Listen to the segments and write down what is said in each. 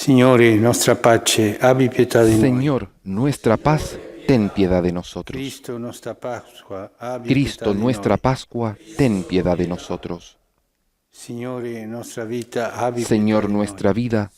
Signore, nostra pace, abbi pietà di noi. Señor, nuestra paz, ten piedad de nosotros. Cristo, nostra Pasqua, abbi Cristo, pietà di nuestra noi. Pascua, ten piedad de nosotros. Signore, nostra vita, abbi pietà Señor, di noi. nuestra vida,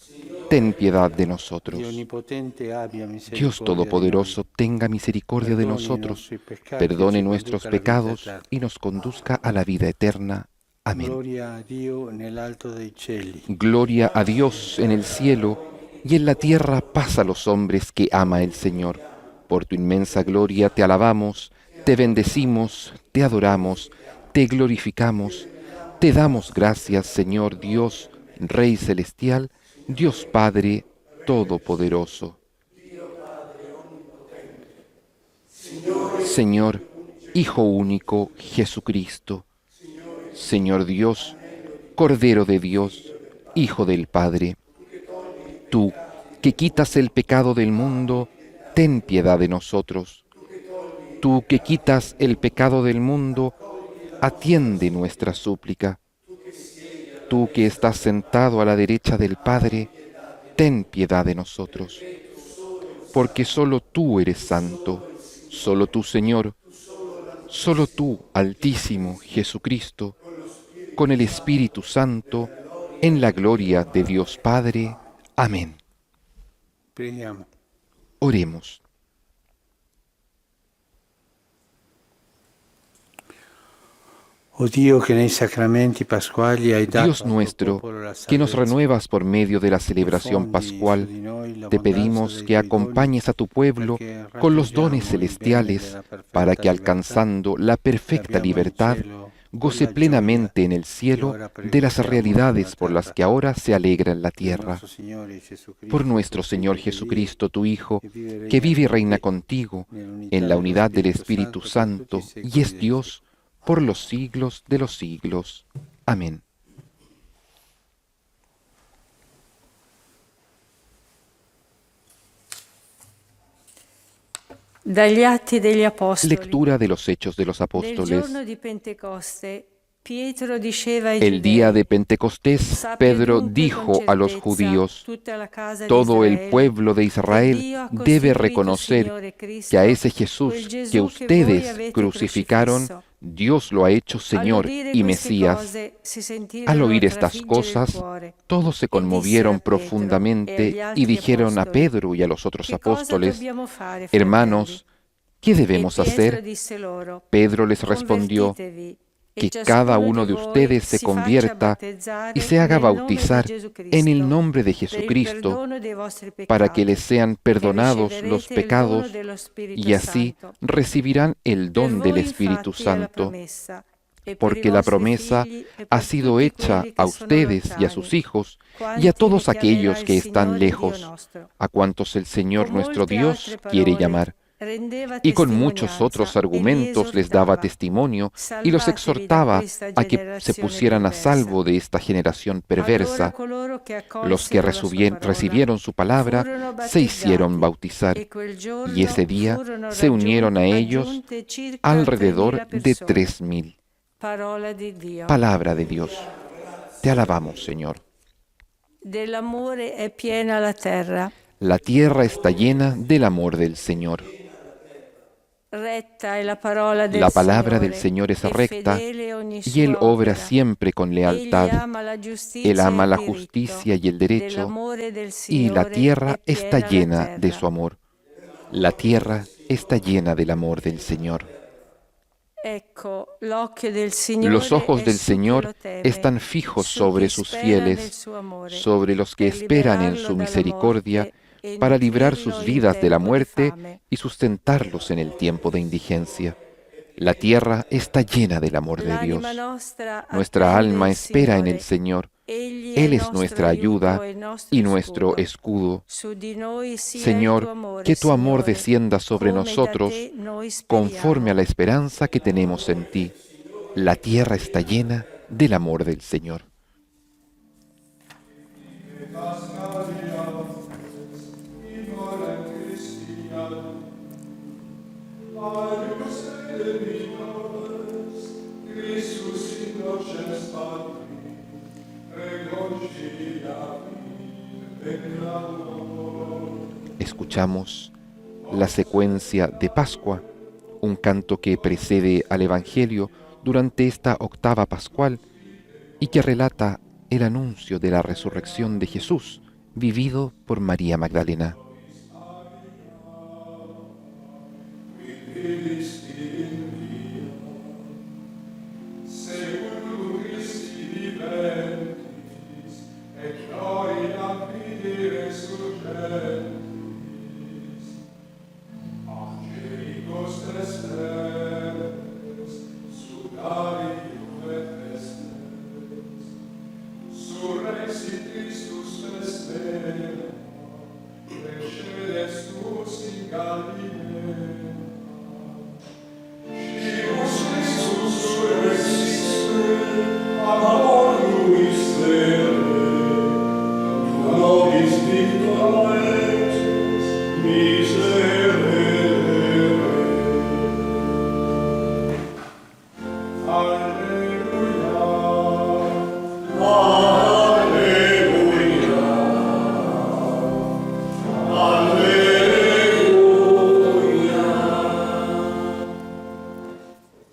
ten piedad de Dio nosotros. Onnipotente abbia Dios misericordia Todopoderoso, tenga misericordia de Perdoni i nosotros, nostri peccati, perdone ci nuestros conduca alla vita pecados eterna. y nos conduzca a la vida eterna. Amén. Gloria a Dio nell'alto dei cieli. Gloria a Dios en el cielo y en la tierra paz a los hombres que ama el Señor. Por tu inmensa gloria te alabamos, te bendecimos, te adoramos, te glorificamos, te damos gracias, Señor Dios, Rey celestial, Dios Padre Todopoderoso. Señor, Hijo único, Jesucristo. Señor Dios, Cordero de Dios, Hijo del Padre. Tú, que quitas el pecado del mundo, ten piedad de nosotros. Tú, que quitas el pecado del mundo, atiende nuestra súplica. Tú, que estás sentado a la derecha del Padre, ten piedad de nosotros. Porque solo tú eres santo, solo tú, Señor, solo tú, Altísimo Jesucristo, con el Espíritu Santo, en la gloria de Dios Padre. Amén. Preghiamo. Oremos. Oh Dio, che nei sacramenti pasquali hai dato Dios al tuo nuestro, popolo la que nos salvezza, renuevas por medio de la celebración infondi su pascual, di noi te l'abbondanza pedimos dei que tuoi doni, acompañes a tu pueblo perché con los dones raggiungiamo il bene celestiales della perfetta para que libertà alcanzando la che perfecta abbiamo in libertad, cielo, goce quella gioia plenamente en el che cielo ora de las predichiamo realidades sulla por las terra. que ahora se alegra en la Per tierra. nostro Signore Jesucristo, Por nuestro tuo Señor Figlio, che Jesucristo, tu Hijo, vive que vive y con reina te contigo nell'unità en la dello unidad del Spirito Espíritu Santo, per tutti i Santo y secoli es dei Dios por los siglos de los siglos. Amén. Dagli Atti degli Apostoli. Lectura de los Hechos de los Nel Apóstoles. giorno di Pentecoste, Pietro diceva ai El día de giudei: Pentecostés, Sappia Pedro dunque con dijo a los certezza judíos, tutta la casa di todo el Israele, pueblo de che Israel Dio ha debe costituito reconocer Signore que a Cristo, ese quel Jesús que Gesù che voi ustedes avete crucificaron, crocifisso. Dios lo ha hecho Al Señor udire y queste Mesías. cose si Al sentirono oír estas trafiggere il cosas, cuore todos se e dissero a conmovieron Pietro e profundamente agli y altri dijeron a apostoli: Pedro y a los otros Che cosa apóstoles, dobbiamo fare, fratelli? hermanos, ¿qué E debemos Pietro hacer? disse loro: Pedro les respondió, Convertitevi que e cada ciascuno uno di de voi ustedes se si faccia convierta battezzare y se haga nel nome di bautizar Gesù en el Cristo nombre de per il Jesucristo perdono dei vostri para que les peccati sean e perdonados los riceverete il dono pecados dello Spirito y así Santo. recibirán el Per don del voi Espíritu infatti è la Santo, promessa e per i porque la vostri promesa figli e ha per sido tutti hecha quelli a che sono ustedes y a sus lontani, hijos y a quanti todos li chiamerà aquellos il que están Signore Dio lejos, nostro. a cuantos el Señor Con nuestro molte Dios altre quiere parole llamar. rendeva Y con muchos otros testimonianza e li argumentos les daba esortava: testimonio y los Salvatevi da exhortaba questa a que se generazione pusieran a perversa. salvo de esta generación Allora perversa. coloro che Los que accolsero la sua parola recibieron su palabra furono se hicieron battezzati bautizar e quel y giorno ese día furono se unieron a ellos aggiunte circa alrededor 3.000 de persone. 3.000. Parola di Dio. Palabra de Dios. Te alabamos, Señor. Dell'amore è piena la terra. La tierra está llena del amor del Señor. Retta è la parola del La palabra del Signore Señor es e recta fedele ogni y Él sua obra opera. siempre con Egli lealtad. ama la Él giustizia ama e la il diritto. justicia y el derecho Dell'amore del y la Signore tierra è está piena la llena de terra. su amor. La tierra está llena del amor del Señor. Ecco, l'occhio del Los Signore ojos è del su chi Señor lo teme, están fijos su sobre chi sus spera nel fieles, suo amore, sobre los que per esperan en liberarlo su dalla misericordia, morte e para librar nutrirlo sus in vidas de la tempo di muerte fame. y sustentarlos en el tiempo de indigencia. La tierra está llena del amor de Dios. L'anima nostra Nuestra attende alma il espera en el Signore. Señor. Egli è Él il es nostro nuestra aiuto ayuda e il nostro y nuestro scudo. escudo. Su di noi sia il Señor, tuo amore, que tu amor Signore, descienda sobre come da nosotros te noi conforme a speriamo. la esperanza que tenemos en ti. La tierra está llena del amor del Señor. Escuchamos la secuencia de Pascua, un canto que precede al Evangelio durante esta octava pascual y que relata el anuncio de la resurrección de Jesús, vivido por María Magdalena.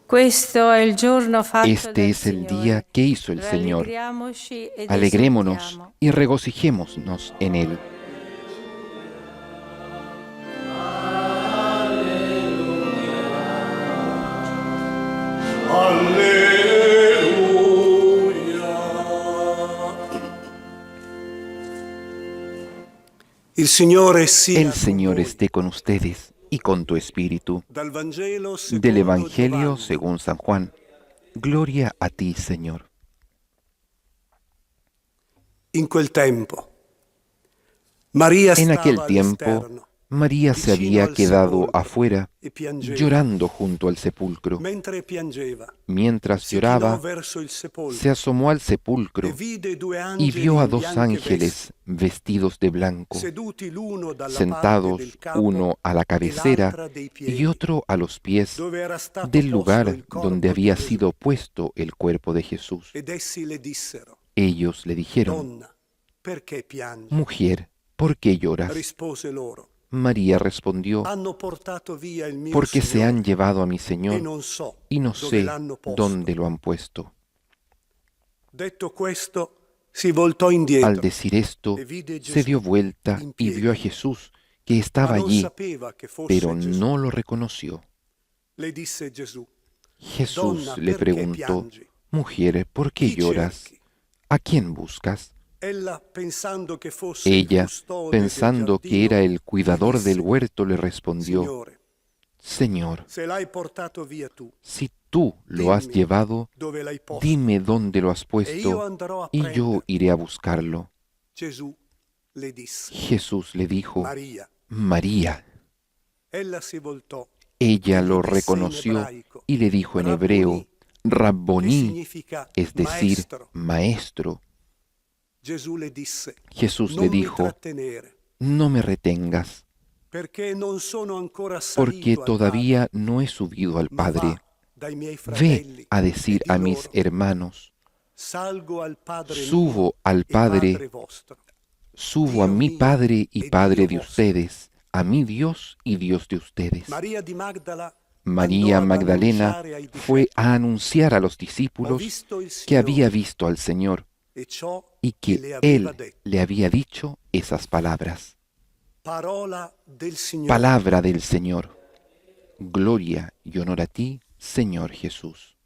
Questo è il giorno fatto Este del es el Signore. día que hizo el Señor. Rallegriamoci ed Alegrémonos esultiamo. y regocijémonos en Él. Il Signore sia El con Señor voi. esté con ustedes y con tu espíritu. Dal Vangelo Del secondo Evangelio Giovanni. según San Juan. Gloria a ti, Señor. In quel tempo, Maria En stava aquel tiempo, all'esterno, María se vicino había al quedado sepolcro, afuera, e piangeva. llorando junto al sepulcro. Mentre piangeva, Mientras si chinò lloraba, verso il sepolcro se asomó al sepulcro e vide due y angeli vio a in dos bianche ángeles vestidos de blanco, vesti, seduti l'uno dalla parte sentados del capo uno a la e cabecera l'altra dei piedi, y otro a los pies dove era stato del posto lugar il corpo donde di había Gesù. sido puesto el cuerpo de Jesús. Ed essi le dissero: Ellos le dijeron: Donna, perché piangi? Mujer, ¿por qué lloras? Rispose loro: María respondió: hanno portato via il mio Porque se han Signore llevado a mi e Señor non so y no dove sé l'hanno posto. dónde lo han puesto. Detto questo, si voltò indietro, Al decir esto, e vide se Gesù dio vuelta in y piedi, vio a Jesús que ma estaba non allí, sapeva che fosse pero Gesù. no lo reconoció. Le disse Gesù: Jesús Donna, le perché preguntó: piangi? Mujer, ¿por qué Chi lloras? cerchi? ¿A quién buscas? Ella, pensando che fosse il Ella, custode del pensando que giardino, era el gli cuidador disse: del huerto, le respondió: Signore, Señor, se l'hai portato via tu, si tú lo has dimmi llevado, dove l'hai posto, dime dónde lo has e io puesto andrò a y yo prenderlo. iré a buscarlo. Gesù le disse: Jesús le dijo: Maria. María. Ella si voltò Ella e gli lo disse in reconoció ebraico: y le dijo en hebreo: che Rabboní, significa es decir, maestro. maestro. Gesù le disse: Jesús non le mi dijo: trattenere, No me retengas, perché non sono ancora porque salito al todavía no he subido al Padre, ma Padre. va dai miei Ve fratelli a e decir di a mis loro: hermanos: salgo al Padre Subo mio al e Padre Padre, vostro, subo a Dio mi mio Padre y e Padre Dio de vostro. ustedes, a mi Dios y Dios de ustedes. Maria di Magdala María andò ad Magdalena annunciare ai fue discepoli: a anunciar a los ho discípulos visto il que había Signore visto al Señor e ciò y che que le aveva Él detto. le había dicho esas palabras. Parola del Signore. Palabra del Señor. Gloria y honor a ti, Señor Jesús.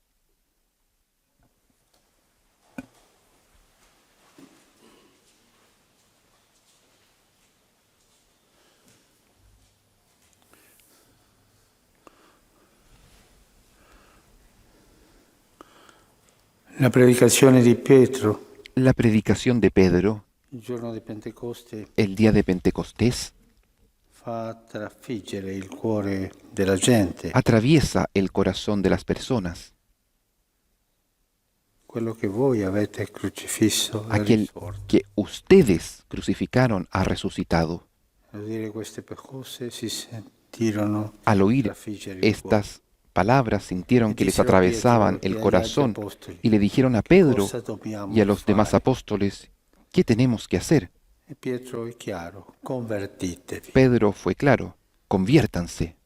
La predicazione di Pietro, La predicación de Pedro, il giorno di Pentecoste, el día de Pentecostés, fa trafiggere il cuore della gente. atraviesa el corazón de las personas. Quello che voi avete crocifisso è Aquel risorto. que ustedes crucificaron ha resucitado. Al dire queste cose si sentirono Al oír trafiggere il cuore. estas palabras sintieron que les Dissero a atravesaban Pietro el e agli corazón apostoli, y le dijeron a "Che Pedro cosa dobbiamo y a los demás fare?" apóstoles: ¿Qué tenemos que hacer? E Pietro è chiaro, convertitevi, Pedro fue claro, conviértanse,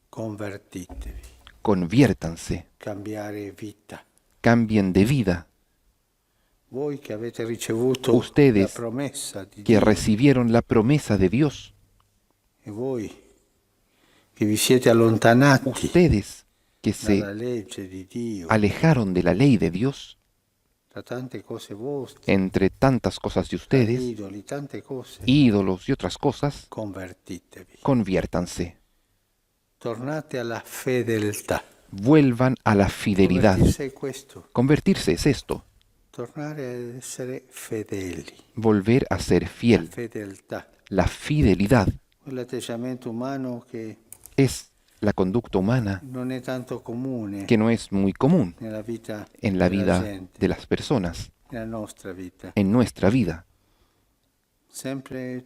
convertitevi, conviértanse, cambiare vita. cambien de vida. Voi che avete ricevuto la Ustedes promessa di que Dio recibieron la promesa de Dios, e voi che vi siete allontanati ustedes que dalla se legge di Dio, alejaron de la ley de Dios, da tante cose vostre, entre tantas cosas de da ustedes, idoli, tante cose, ídolos y otras cosas, convertitevi. conviértanse, Tornate alla fedeltà. vuelvan a la fidelidad. Convertirsi è questo, Convertirse es esto, tornare ad essere fedeli. volver a ser La fiel. fedeltà, La fidelidad quell'atteggiamento umano che es la conducta humana non è tanto comune que no es muy común nella vita en la della vida gente, de las personas, nella nostra vita. en nuestra vida. Sempre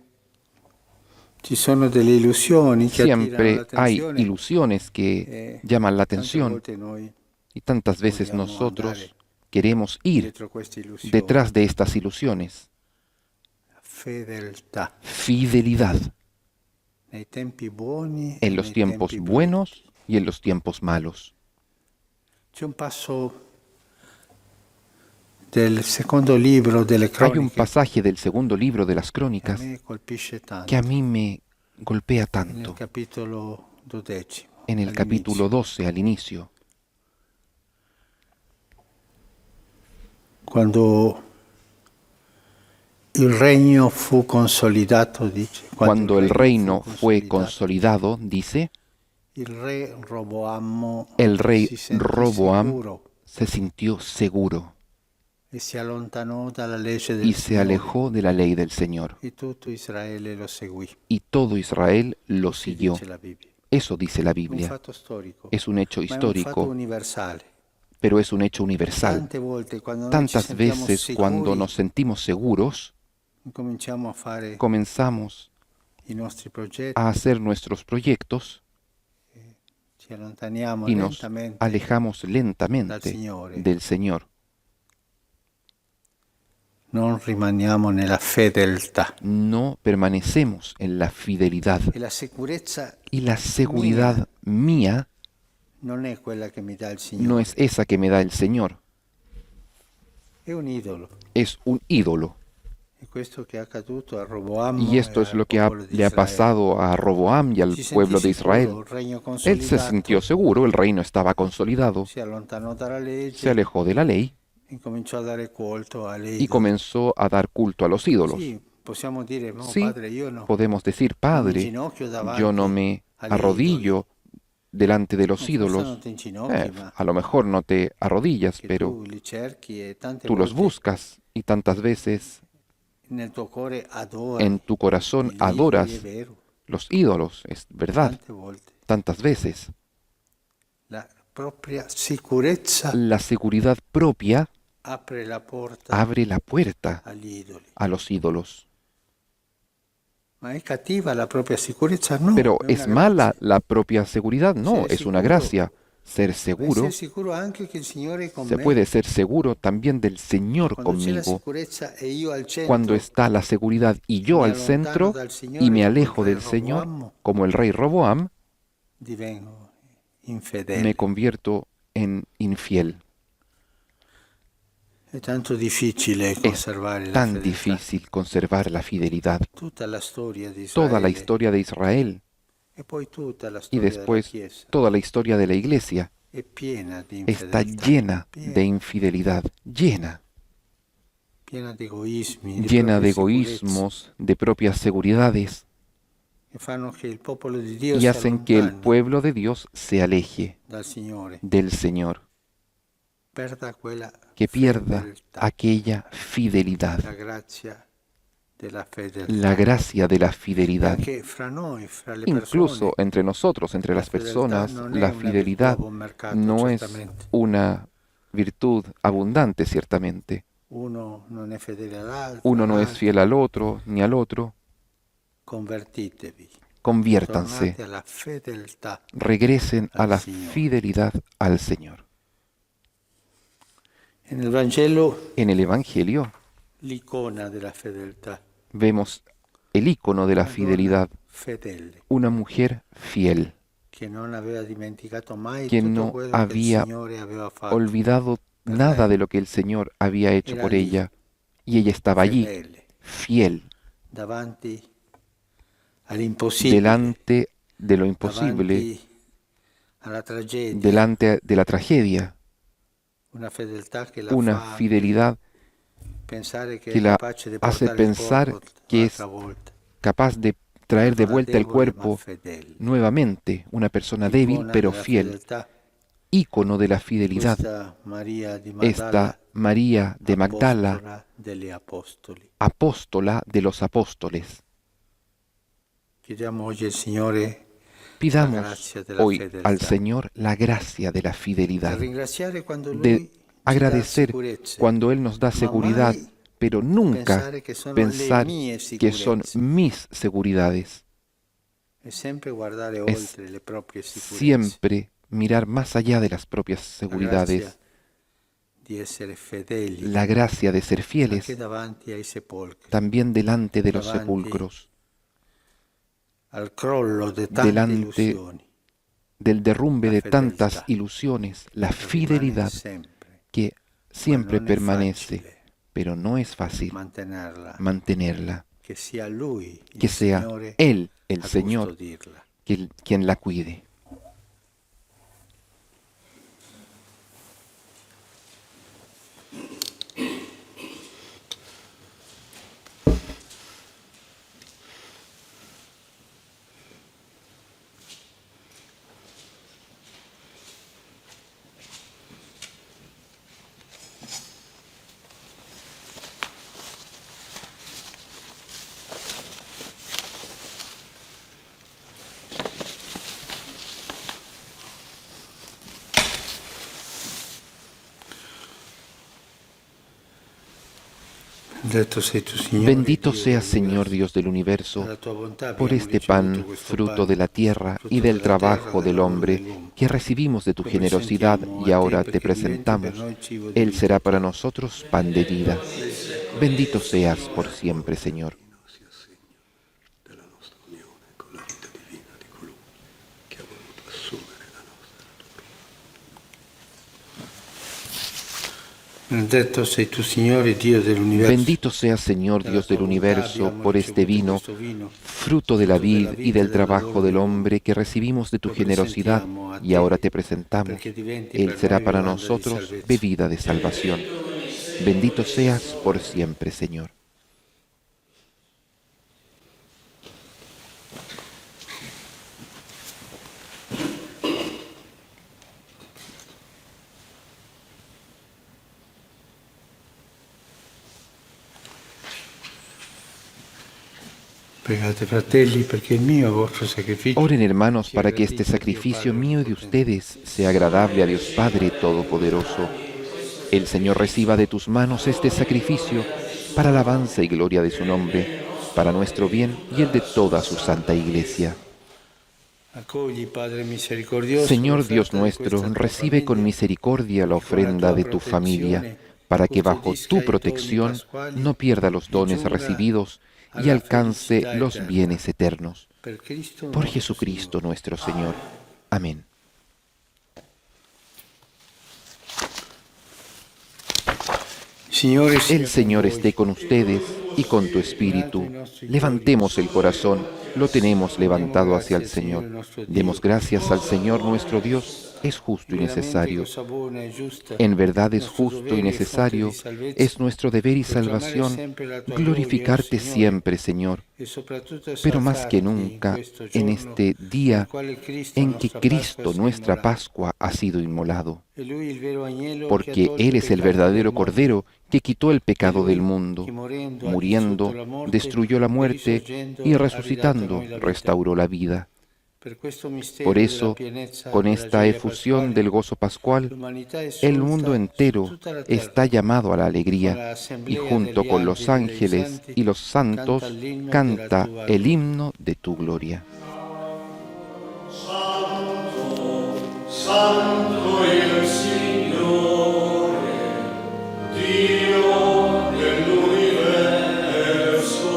ci sono delle illusioni che attirano Siempre hay l'attenzione ilusiones que llaman la tante atención volte noi y tantas veces vogliamo nosotros andare queremos ir dietro queste illusioni. detrás de estas ilusiones. Fedeltà Fidelidad nei tempi buoni e en los nei tiempos tempi buenos y en los tiempos malos. C'è un passo del secondo libro delle Hay un croniche pasaje del segundo libro de las che a crónicas me colpisce tanto, que a mí me golpea nel tanto, capitolo 12. en el capítulo 12 al inicio, Quando il regno fu consolidato, dice. cuando el reino fue consolidato, consolidado, dice, il re Roboam el rey si sentì Roboam sicuro se sintió seguro e si allontanò dalla legge del y se Signore, alejó de la ley del Señor, e tutto Israele lo seguì. y todo Israel lo Così siguió. dice la Bibbia. Eso dice la Un Biblia. fatto storico, Es un hecho ma è un fatto histórico, universale. pero es un hecho universal. Tante volte quando noi ci Tantas sentiamo veces cuando sicuri, nos sentimos seguros, cominciamo a fare comenzamos i nostri progetti, a hacer nuestros proyectos ci allontaniamo y nos lentamente alejamos dal lentamente Signore. del Señor. Non rimaniamo nella fedeltà. No permanecemos en la fidelidad. E la sicurezza Y la seguridad mía non è quella che mi dà il Signore, no es esa que me da el Señor, è un idolo. es un ídolo. È questo che è accaduto a Roboam Y esto e es al lo que popolo di le ha Israele. pasado a Roboam y al Si sentì pueblo de sicuro, Israel. il regno Él se consolidato, sintió seguro, el reino estaba consolidado, si allontanò dalla legge, se alejó de la ley e cominciò a dare culto alle y idoli. comenzó a dar culto a los ídolos. Sì, possiamo dire, no, Sí, padre, io no. podemos decir, Mi Padre, ginocchio davanti yo no me agli arrodillo delante de los idoli. No, forse non ídolos. ti inginocchi, ma A lo mejor no te arrodillas, che pero tu li cerchi e tante tú los volte buscas y tantas veces nel tuo cuore adori en tu corazón gli idoli, è adoras vero, los ídolos, es verdad, tante volte. tantas veces. La propria sicurezza La seguridad propia apre la porta abre la puerta agli idoli. a los ídolos. Ma è cattiva la propria sicurezza? No. Pero è ¿es una mala grazia. la propia seguridad? No, Ser es una sicuro. gracia. Ser Ma seguro, essere sicuro anche che il Signore è con se me. puede ser seguro también del Señor Quando c'è la conmigo. sicurezza e io al centro, Cuando está la seguridad y yo me al allontano centro dal Signore y me come alejo il re del Señor, Roboam, como el rey Roboam, divengo infedele. me convierto en infiel. È tanto difficile conservare la Tan fedeltà. difícil conservar la fidelidad. Tutta la storia di Israele Toda la historia de Israel e poi tutta la y storia della después Chiesa toda la historia de la iglesia è piena di está infedeltà, llena de infidelidad, llena piena di egoismi, di de proprie egoísmos, de propias seguridades, sicurezze che fanno che il popolo di Dio y si hacen que el allontani pueblo de Dios se aleje dal Signore, del Señor, perda quella que pierda fedeltà, aquella fidelidad, la grazia della fedeltà. la gracia de la E fidelidad. anche fra noi, fra le Incluso persone, entre nosotros, entre la las personas, fedeltà non è la una fidelidad virtù a buon mercato, no es certamente. una virtud abundante, ciertamente. Uno non è fedele all'altro, Uno no es all'altro. fiel al otro ni al otro. Convertitevi, Conviértanse, tornate alla fedeltà. regresen a al la Señor. fidelidad al Señor. E nel Vangelo En el Evangelio l'icona della fedeltà vemos el icono de la fidelidad, fedele, una mujer fiel, che non aveva dimenticato mai que tutto no quello che il había Signore aveva fatto. olvidado nada de lo que el Señor había hecho Era por allí, ella, y ella estaba allí, fedele, fiel, davanti all'impossibile, delante de lo imposible, davanti alla tragedia, delante de la tragedia, una fedeltà che la una fa fidelidad pensare che que è la capace di hace portare il pensar corpo que es un'altra volta. capaz de traer de Una vuelta el debole ma cuerpo fedele, nuevamente, una persona débil icona pero della fiel, fedeltà. ícono de la fidelidad, Questa Maria di esta Magdala, María de Magdala, apostola degli apostoli. apóstola de los apóstoles. Chiediamo oggi al Signore la Pidamos grazia della hoy al fedeltà. Señor la gracia de la Da fidelidad, ringraziare quando Lui de ci dà agradecer sicurezze, cuando Él nos da ma seguridad, mai pero nunca pensare che sono pensar le mie que son sicurezze. mis seguridades. E sempre guardare Es oltre le proprie sicurezze. siempre mirar más allá de las propias La seguridades, grazia di essere fedeli la gracia de ser fieles anche davanti ai sepolcri, también delante de los davanti sepulcros, al crollo di tante delante illusioni. del derrumbe La de fedeltà tantas ilusiones, la che rimane fidelidad sempre, que ma siempre non è permanece, facile pero no es fácil mantenerla. mantenerla. Che sia Lui, Que il sea Signore, Él, el a Señor, custodirla. quien la cuide. Benedetto sei tu, Signore, Bendito Dio seas, Señor dell'universo. Dios del universo, Dalla tua bontà por abbiamo este ricevuto pan, questo fruto pane, de la tierra frutto y del della terra, trabajo del del lavoro hombre, dell'uomo. que recibimos de tu Lo generosidad presentiamo y a ahora te te perché diventi per presentamos. noi cibo di Él vita será para eterna. nosotros pan de vida. Bendito seas por siempre, Señor. sia segno della nostra unione con la vita divina di colui che ha voluto assumere la nostra natura. Benedetto sei tu, Signore, Dio dell'universo. Bendito seas, Señor Dalla Dios tua del bontà universo, abbiamo por este ricevuto vino, questo vino, fruto de la frutto della vid y vita del e del trabajo lavoro del dell'uomo. hombre que recibimos de tu Lo generosidad presentiamo a y te, ahora te presentamos. perché diventi Él per será noi para bevanda di nosotros salvezza. bebida de salvación. Bendito seas por siempre, Señor. Pregate, fratelli, perché il mio e il vostro sacrificio Oren, hermanos, sia para que este gradito a Dio sacrificio Padre mío y de Onnipotente. ustedes sea agradable a Dios Padre Todopoderoso. El Señor reciba de tus manos este sacrificio para alabanza y gloria de su nombre, para nuestro bien y el de toda su santa Iglesia. Accogli, Padre misericordioso, Señor Dios l'offerta di nuestro, questa tua recibe con famiglia, misericordia la y con la ofrenda tua de tu familia, protezione para que bajo custodisca tu i doni protección pasquali no pierda los y dones giunga recibidos y alla alcance felicità los eterna. bienes eternos. Per Cristo Por nostro Jesucristo Signore. nuestro Señor. Amén. Signore sia El con Señor voi. esté con ustedes y con tu espíritu. Levantemos el corazón, lo tenemos levantado hacia el Señor. Demos gracias al Señor nuestro Dios, es justo y necesario. En verdad es justo y necesario, es nuestro deber y salvación glorificarte siempre, Señor, pero más que nunca en este día en que Cristo, nuestra Pascua, ha sido inmolado, porque Él es el verdadero Cordero que quitó el pecado del mundo, muriendo, destruyó la muerte y resucitando, restauró la vida. Por eso, con esta efusión del gozo pascual, el mundo entero está llamado a la alegría y junto con los ángeles y los santos canta el himno de tu gloria. Santo il Signore, Dio dell'universo.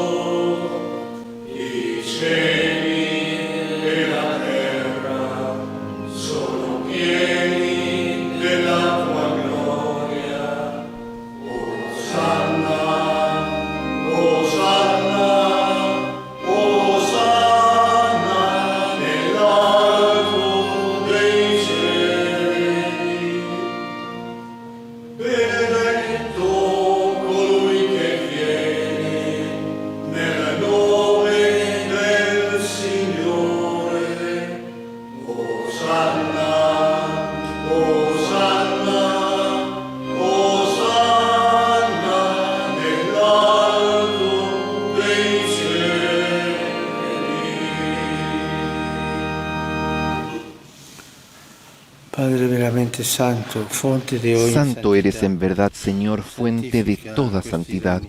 Padre veramente santo, fuente de ogni Santo eres santidad. en verdad, Señor, fuente de toda santidad.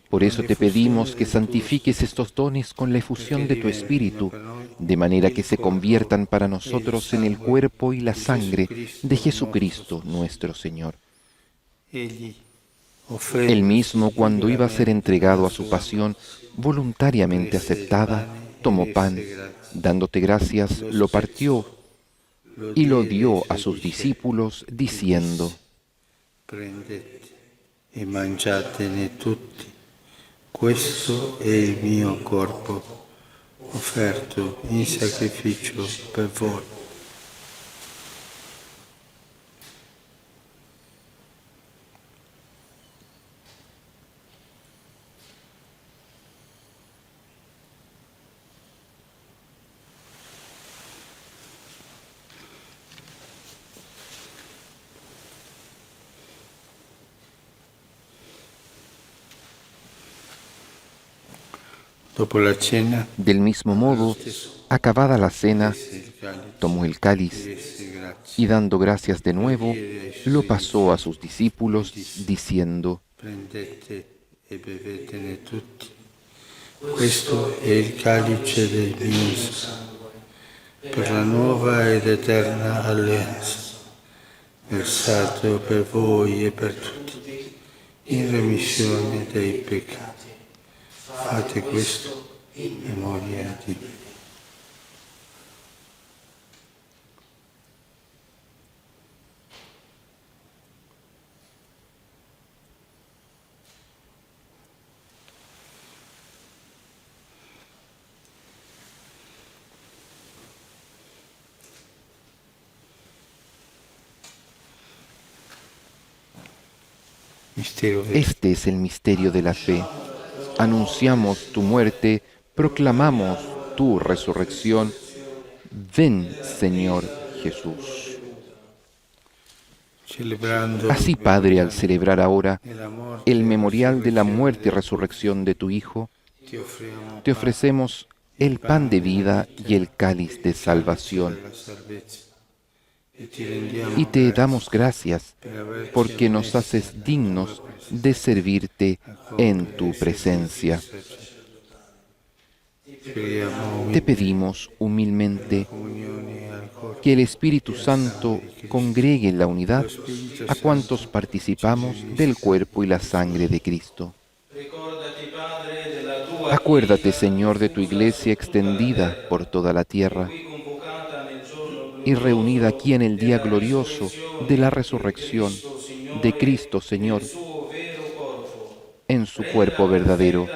Por eso te pedimos que santifiques estos dones con la efusión de tu Espíritu, de manera que se conviertan para nosotros en el cuerpo y la sangre de Jesucristo nuestro Señor. Él mismo, cuando iba a ser entregado a su pasión voluntariamente aceptada, tomó pan, dándote gracias, lo partió y lo dio a sus discípulos, diciendo: Prendete e mangiatene tutti. Questo è il mio corpo, offerto in sacrificio per voi. Dopo la cena, Del mismo modo, acabada la cena, tomó el cáliz y dando gracias de nuevo, lo pasó a sus discípulos, diciendo: prendete e bevetene tutti. Questo è il calice del mio sangue, per la nuova ed eterna alleanza, versato per voi e per tutti, in remissione dei peccati. Fate questo in memoria di me. Este es el misterio de la fe. Anunciamos tu muerte, proclamamos tu resurrección. Ven, Señor Jesús. Así, Padre, al celebrar ahora el memorial de la muerte y resurrección de tu Hijo, te ofrecemos el pan de vida y el cáliz de salvación. Y te damos gracias porque nos haces dignos de servirte en tu presencia. Te pedimos humildemente que el Espíritu Santo congregue en la unidad a cuantos participamos del cuerpo y la sangre de Cristo. Acuérdate, Señor, de tu Iglesia extendida por toda la tierra y reunida aquí en el día glorioso de la resurrección de Cristo, Señor, en su cuerpo verdadero.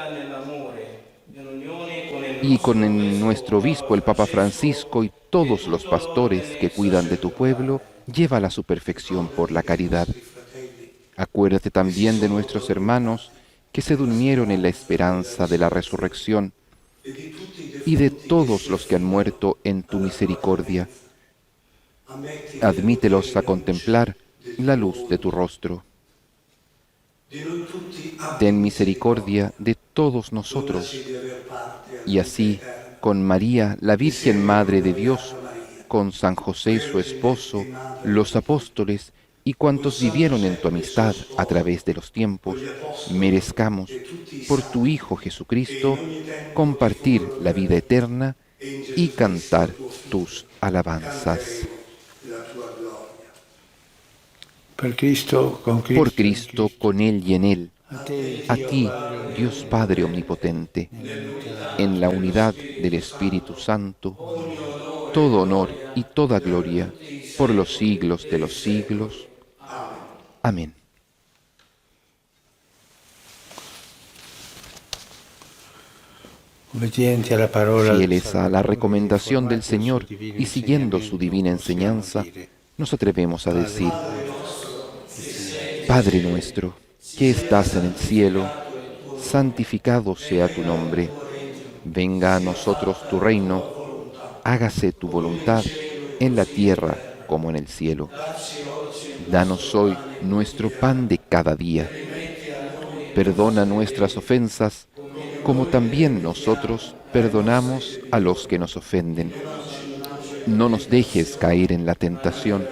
Y con nuestro obispo, el Papa Francisco, y todos los pastores que cuidan de tu pueblo, llévala a su perfección por la caridad. Acuérdate también de nuestros hermanos que se durmieron en la esperanza de la resurrección y de todos los que han muerto en tu misericordia. Admítelos a contemplar la luz de tu rostro. Ten misericordia de todos nosotros, y así, con María, la Virgen Madre de Dios, con San José, su esposo, los apóstoles y cuantos vivieron en tu amistad a través de los tiempos, merezcamos, por tu Hijo Jesucristo, compartir la vida eterna y cantar tus alabanzas. Por Cristo, con Él y en Él, a ti, Dios Padre Omnipotente, en la unidad del Espíritu Santo, todo honor y toda gloria por los siglos de los siglos. Amén. Fieles a la recomendación del Señor y siguiendo su divina enseñanza, nos atrevemos a decir: Padre nuestro, que estás en el cielo, santificado sea tu nombre. Venga a nosotros tu reino, hágase tu voluntad en la tierra como en el cielo. Danos hoy nuestro pan de cada día. Perdona nuestras ofensas, como también nosotros perdonamos a los que nos ofenden. No nos dejes caer en la tentación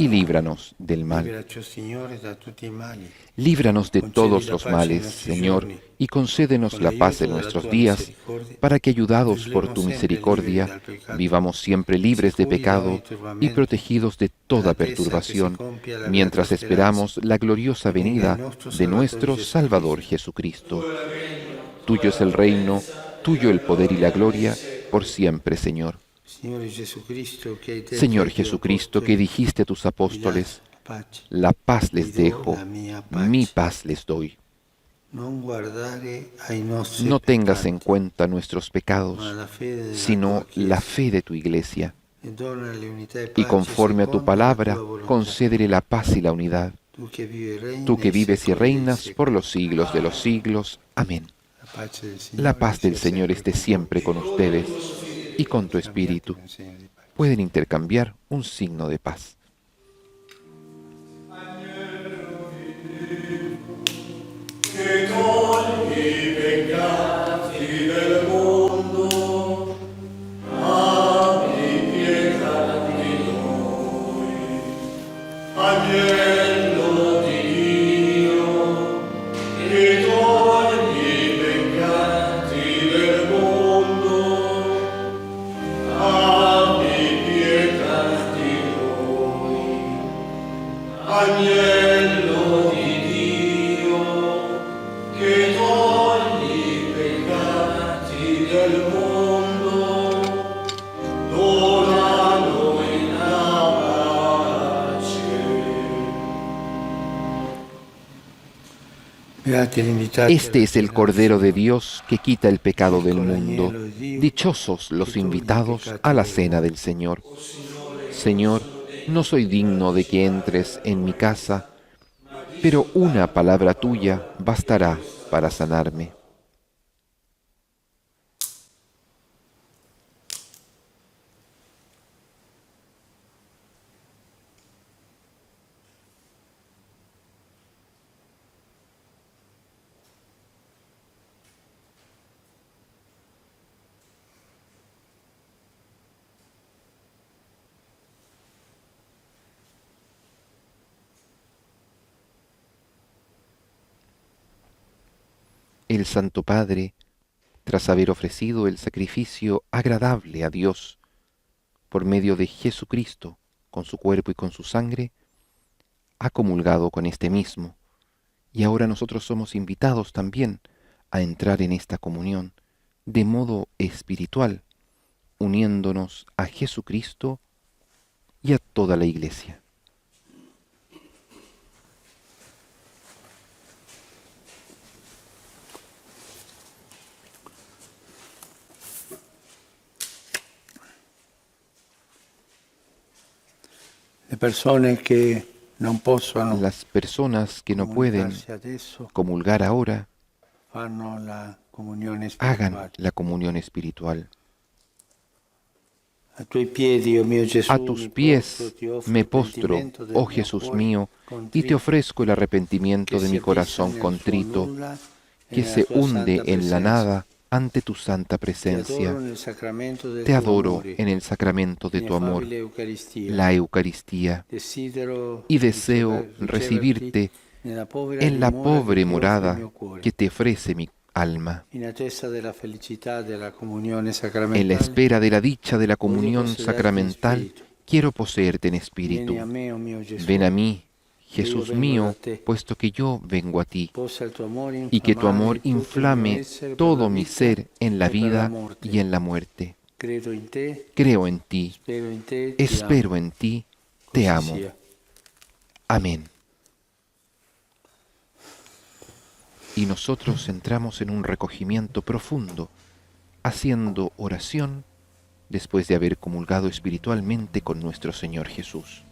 y líbranos del mal. Liberaci, Signore, da tutti i mali. Líbranos de Concedi todos la los pace ai males, nostri Señor, giorni. y concédenos Con la l'aiuto paz en della nuestros tua días, misericordia, para que, ayudados por vivremo tu sempre misericordia, liberi dal peccato, vivamos siempre libres de sicuri da ogni pecado y turbamento, protegidos de toda nell'attesa che si perturbación, compia la mientras beata esperamos speranza, la gloriosa che venga il venida nostro de nuestro Salvador Jesucristo. Jesucristo. Tuyo es el reino, tuyo el poder y la gloria, por siempre, Señor. Signore Jesucristo, che hai detto Señor ai tuoi Jesucristo, que apostoli, dijiste a tus vi lascio apóstoles, la pace, la paz vi les do dejo, la mia mi pace. paz les doy. Non guardare ai nostri No tengas en peccati, cuenta nuestros ma pecados, la fede della sino tua Chiesa, la fe de tu iglesia, e donale unità e y pace conforme a tu secondo la palabra, tua volontà. concédele la paz y la unidad, Tu che vivi e regni tú que nei vives y secoli dei reinas por secoli. los siglos de los siglos. Amén. La pace del La Signore paz del sia Señor sempre esté con siempre voi. con ustedes y con tu espíritu. Cambiate un segno di pace. Pueden intercambiar un signo de paz. Beati gli invitati Este alla es el cena Cordero del de Signore. Dios que quita el pecado del Ecco mundo. l'agnello di Dio Dichosos los che toglie i invitados peccati a la del cena mondo. del Señor. Señor, no soy digno de que entres en mi casa, pero una palabra tuya bastará para sanarme. El Santo Padre, tras haber ofrecido el sacrificio agradable a Dios por medio de Jesucristo, con su cuerpo y con su sangre, ha comulgado con este mismo, y ahora nosotros somos invitados también a entrar en esta comunión de modo espiritual, uniéndonos a Jesucristo y a toda la Iglesia. Le persone che non possono Las personas que no pueden comunicarsi adesso comulgar ahora, fanno la comunione hagan spirituale. la comunión espiritual. A tuoi piedi, oh mio Gesù, A tus pies me postro, oh Jesús mío, y te ofrezco el arrepentimiento de mi corazón contrito, que se hunde en la nada ante tu santa presencia. Te adoro en el sacramento de tu amor, la Eucaristía, y deseo recibirte en la pobre morada que te ofrece mi alma. En la espera de la dicha de la comunión sacramental, quiero poseerte en espíritu. Ven a mí, Jesús mío, puesto que yo vengo a ti, y que tu amor inflame todo mi ser en la vida y en la muerte. Creo en ti, espero en ti, te amo. Amén. Y nosotros entramos en un recogimiento profundo, haciendo oración después de haber comulgado espiritualmente con nuestro Señor Jesús.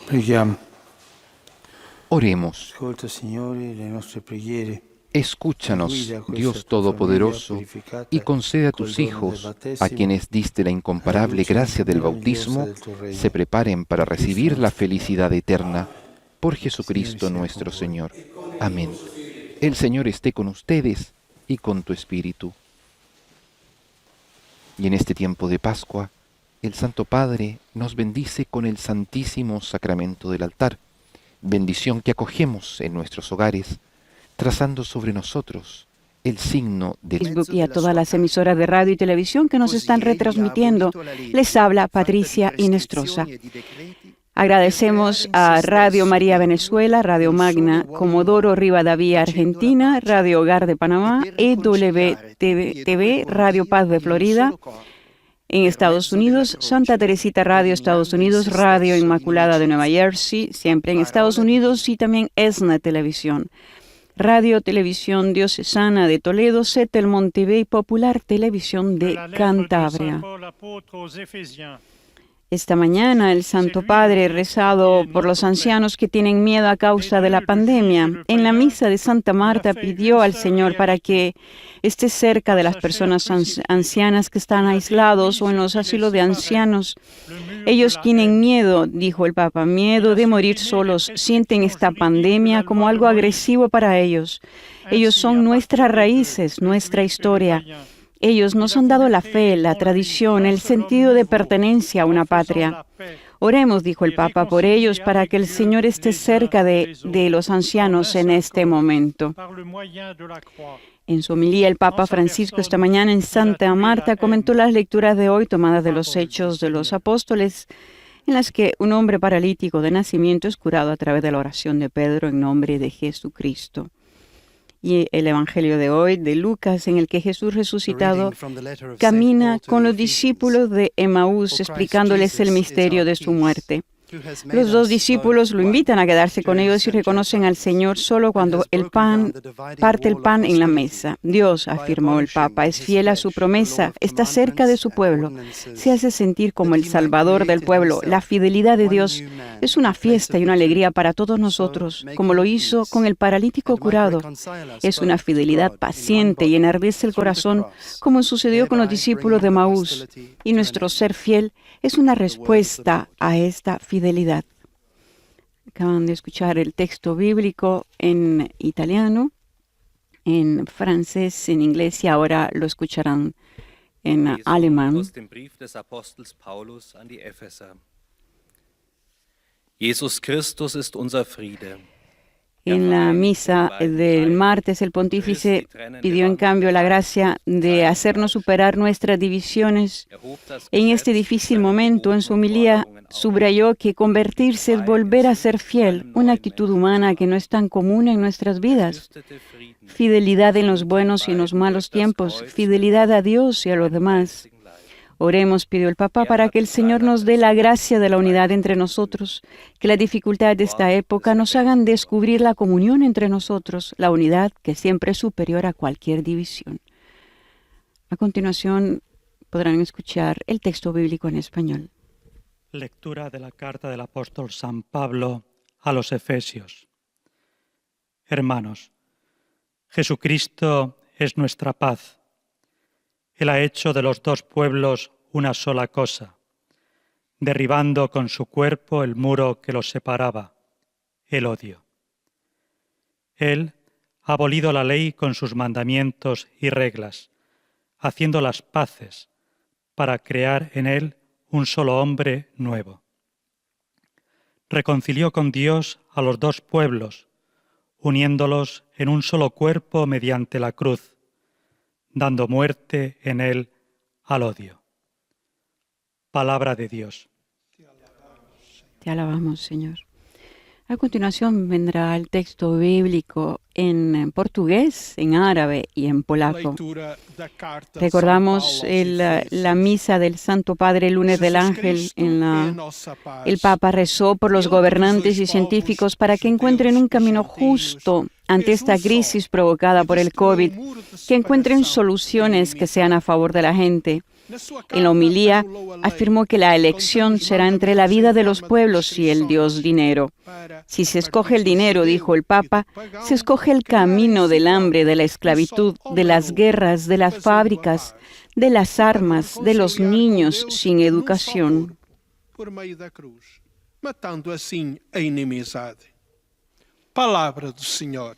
Preghiamo. Oremos. Ascolta, Signore, le nostre preghiere. Escúchanos, Dios Todopoderoso, y concede a tus hijos, a quienes diste la incomparable gracia del bautismo, se preparen para recibir la felicidad eterna. Por Jesucristo nuestro Señor. Amén. El Señor esté con ustedes y con tu espíritu. Y en este tiempo de Pascua, el Santo Padre nos bendice con el Santísimo Sacramento del altar, bendición que acogemos en nuestros hogares, trazando sobre nosotros el signo del Facebook y a todas las emisoras de radio y televisión que nos están retransmitiendo. Les habla Patricia Inestrosa. Agradecemos a Radio María Venezuela, Radio Magna, Comodoro Rivadavia Argentina, Radio Hogar de Panamá, EWTV, Radio Paz de Florida, en Estados Unidos, Santa Teresita Radio Estados Unidos, Radio Inmaculada de Nueva Jersey, siempre en Estados Unidos, y también ESNA Televisión. Radio Televisión Diocesana de Toledo, Setelmont TV y Popular Televisión de Cantabria. Esta mañana el Santo Padre, rezado por los ancianos que tienen miedo a causa de la pandemia, en la misa de Santa Marta pidió al Señor para que esté cerca de las personas ancianas que están aislados o en los asilos de ancianos. Ellos tienen miedo, dijo el Papa, miedo de morir solos, sienten esta pandemia como algo agresivo para ellos. Ellos son nuestras raíces, nuestra historia. Ellos nos han dado la fe, la tradición, el sentido de pertenencia a una patria. Oremos, dijo el Papa, por ellos para que el Señor esté cerca de los ancianos en este momento. En su homilía, el Papa Francisco esta mañana en Santa Marta comentó las lecturas de hoy tomadas de los Hechos de los Apóstoles, en las que un hombre paralítico de nacimiento es curado a través de la oración de Pedro en nombre de Jesucristo. Y el Evangelio de hoy, de Lucas, en el que Jesús resucitado camina con los discípulos de Emaús, explicándoles el misterio de su muerte. Los dos discípulos lo invitan a quedarse con ellos y reconocen al Señor solo cuando parte el pan en la mesa. Dios, afirmó el Papa, es fiel a su promesa, está cerca de su pueblo, se hace sentir como el Salvador del pueblo. La fidelidad de Dios es una fiesta y una alegría para todos nosotros, como lo hizo con el paralítico curado. Es una fidelidad paciente y enardece el corazón, como sucedió con los discípulos de Emaús. Y nuestro ser fiel es una respuesta a esta fidelidad. Acaban de escuchar el texto bíblico en italiano, en francés, en inglés y ahora lo escucharán en alemán. Jesus Christus ist unser Friede. En la misa del martes, el pontífice pidió en cambio la gracia de hacernos superar nuestras divisiones. En este difícil momento, en su homilía, subrayó que convertirse es volver a ser fiel, una actitud humana que no es tan común en nuestras vidas. Fidelidad en los buenos y en los malos tiempos, fidelidad a Dios y a los demás. Oremos, pidió el Papa, para que el Señor nos dé la gracia de la unidad entre nosotros, que las dificultades de esta época nos hagan descubrir la comunión entre nosotros, la unidad que siempre es superior a cualquier división. A continuación podrán escuchar el texto bíblico en español. Lectura de la carta del apóstol San Pablo a los Efesios. Hermanos, Jesucristo es nuestra paz. Él ha hecho de los dos pueblos una sola cosa, derribando con su cuerpo el muro que los separaba, el odio. Él ha abolido la ley con sus mandamientos y reglas, haciendo las paces para crear en él un solo hombre nuevo. Reconcilió con Dios a los dos pueblos, uniéndolos en un solo cuerpo mediante la cruz, dando muerte en él al odio. Palabra de Dios. Te alabamos, Señor. A continuación vendrá el texto bíblico en portugués, en árabe y en polaco. Recordamos la misa del Santo Padre, el lunes del Ángel. El Papa rezó por los gobernantes y científicos para que encuentren un camino justo ante esta crisis provocada por el COVID, que encuentren soluciones que sean a favor de la gente. En la homilía afirmó que la elección será entre la vida de los pueblos y el Dios dinero. Si se escoge el dinero, dijo el Papa, se escoge el camino del hambre, de la esclavitud, de las guerras, de las fábricas, de las armas, de los niños sin educación. Por meio da cruz, matando assim a inimizade. Palavra do Senhor.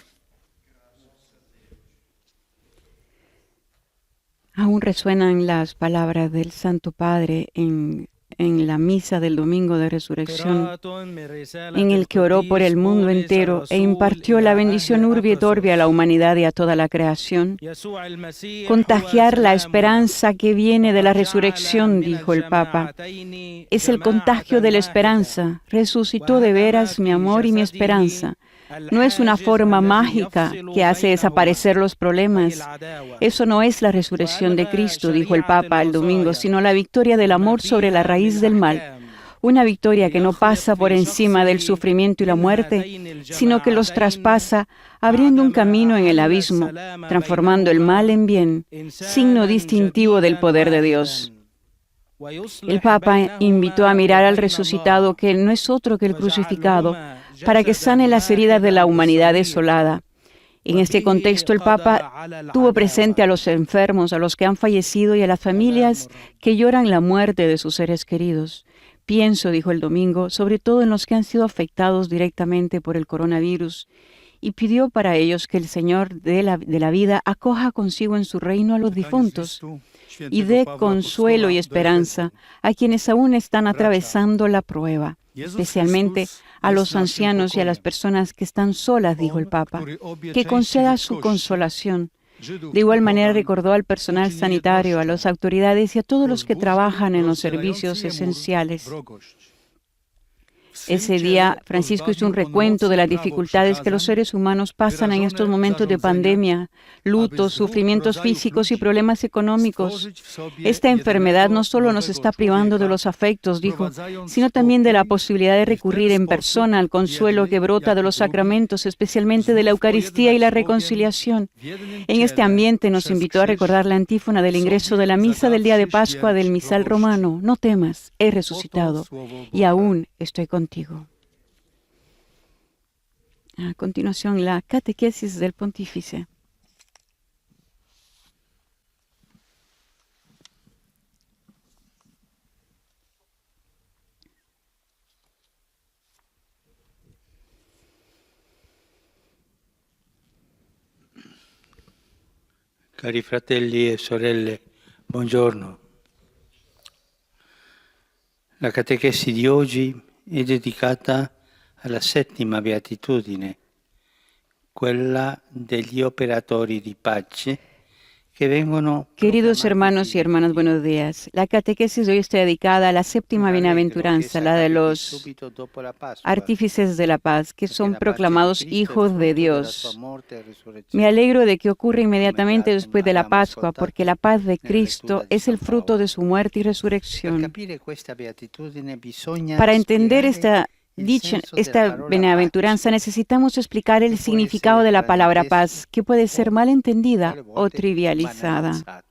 Aún resuenan las palabras del Santo Padre en la misa del Domingo de Resurrección, en el que oró por el mundo entero e impartió la bendición Urbi et Orbi a la humanidad y a toda la creación. Contagiar la esperanza que viene de la resurrección, dijo el Papa. Es el contagio de la esperanza. Resucitó de veras mi amor y mi esperanza. No es una forma mágica que hace desaparecer los problemas. Eso no es la resurrección de Cristo, dijo el Papa el domingo, sino la victoria del amor sobre la raíz del mal. Una victoria que no pasa por encima del sufrimiento y la muerte, sino que los traspasa, abriendo un camino en el abismo, transformando el mal en bien, signo distintivo del poder de Dios. El Papa invitó a mirar al resucitado, que no es otro que el crucificado, para que sane las heridas de la humanidad desolada. En este contexto, el Papa tuvo presente a los enfermos, a los que han fallecido y a las familias que lloran la muerte de sus seres queridos. Pienso, dijo el domingo, sobre todo en los que han sido afectados directamente por el coronavirus, y pidió para ellos que el Señor de la vida acoja consigo en su reino a los difuntos y dé consuelo y esperanza a quienes aún están atravesando la prueba, especialmente a los ancianos y a las personas que están solas, dijo el Papa, que conceda su consolación. De igual manera recordó al personal sanitario, a las autoridades y a todos los que trabajan en los servicios esenciales. Ese día, Francisco hizo un recuento de las dificultades que los seres humanos pasan en estos momentos de pandemia, lutos, sufrimientos físicos y problemas económicos. Esta enfermedad no solo nos está privando de los afectos, dijo, sino también de la posibilidad de recurrir en persona al consuelo que brota de los sacramentos, especialmente de la Eucaristía y la reconciliación. En este ambiente nos invitó a recordar la antífona del ingreso de la misa del día de Pascua del misal romano: no temas, he resucitado y aún estoy contigo. A continuación, la catequesis del pontífice. Cari fratelli e sorelle, buongiorno. La catechesi di oggi è dedicata alla settima beatitudine, quella degli operatori di pace que vengono. Queridos hermanos y hermanas, buenos días. La catequesis de hoy está dedicada a la séptima bienaventuranza, la de los artífices de la paz, que son proclamados hijos de Dios. Me alegro de que ocurra inmediatamente después de la Pascua, porque la paz de Cristo es el fruto de su muerte y resurrección. Para entender esta bienaventuranza, necesitamos explicar el significado de la palabra paz, que puede ser mal entendida o trivializada.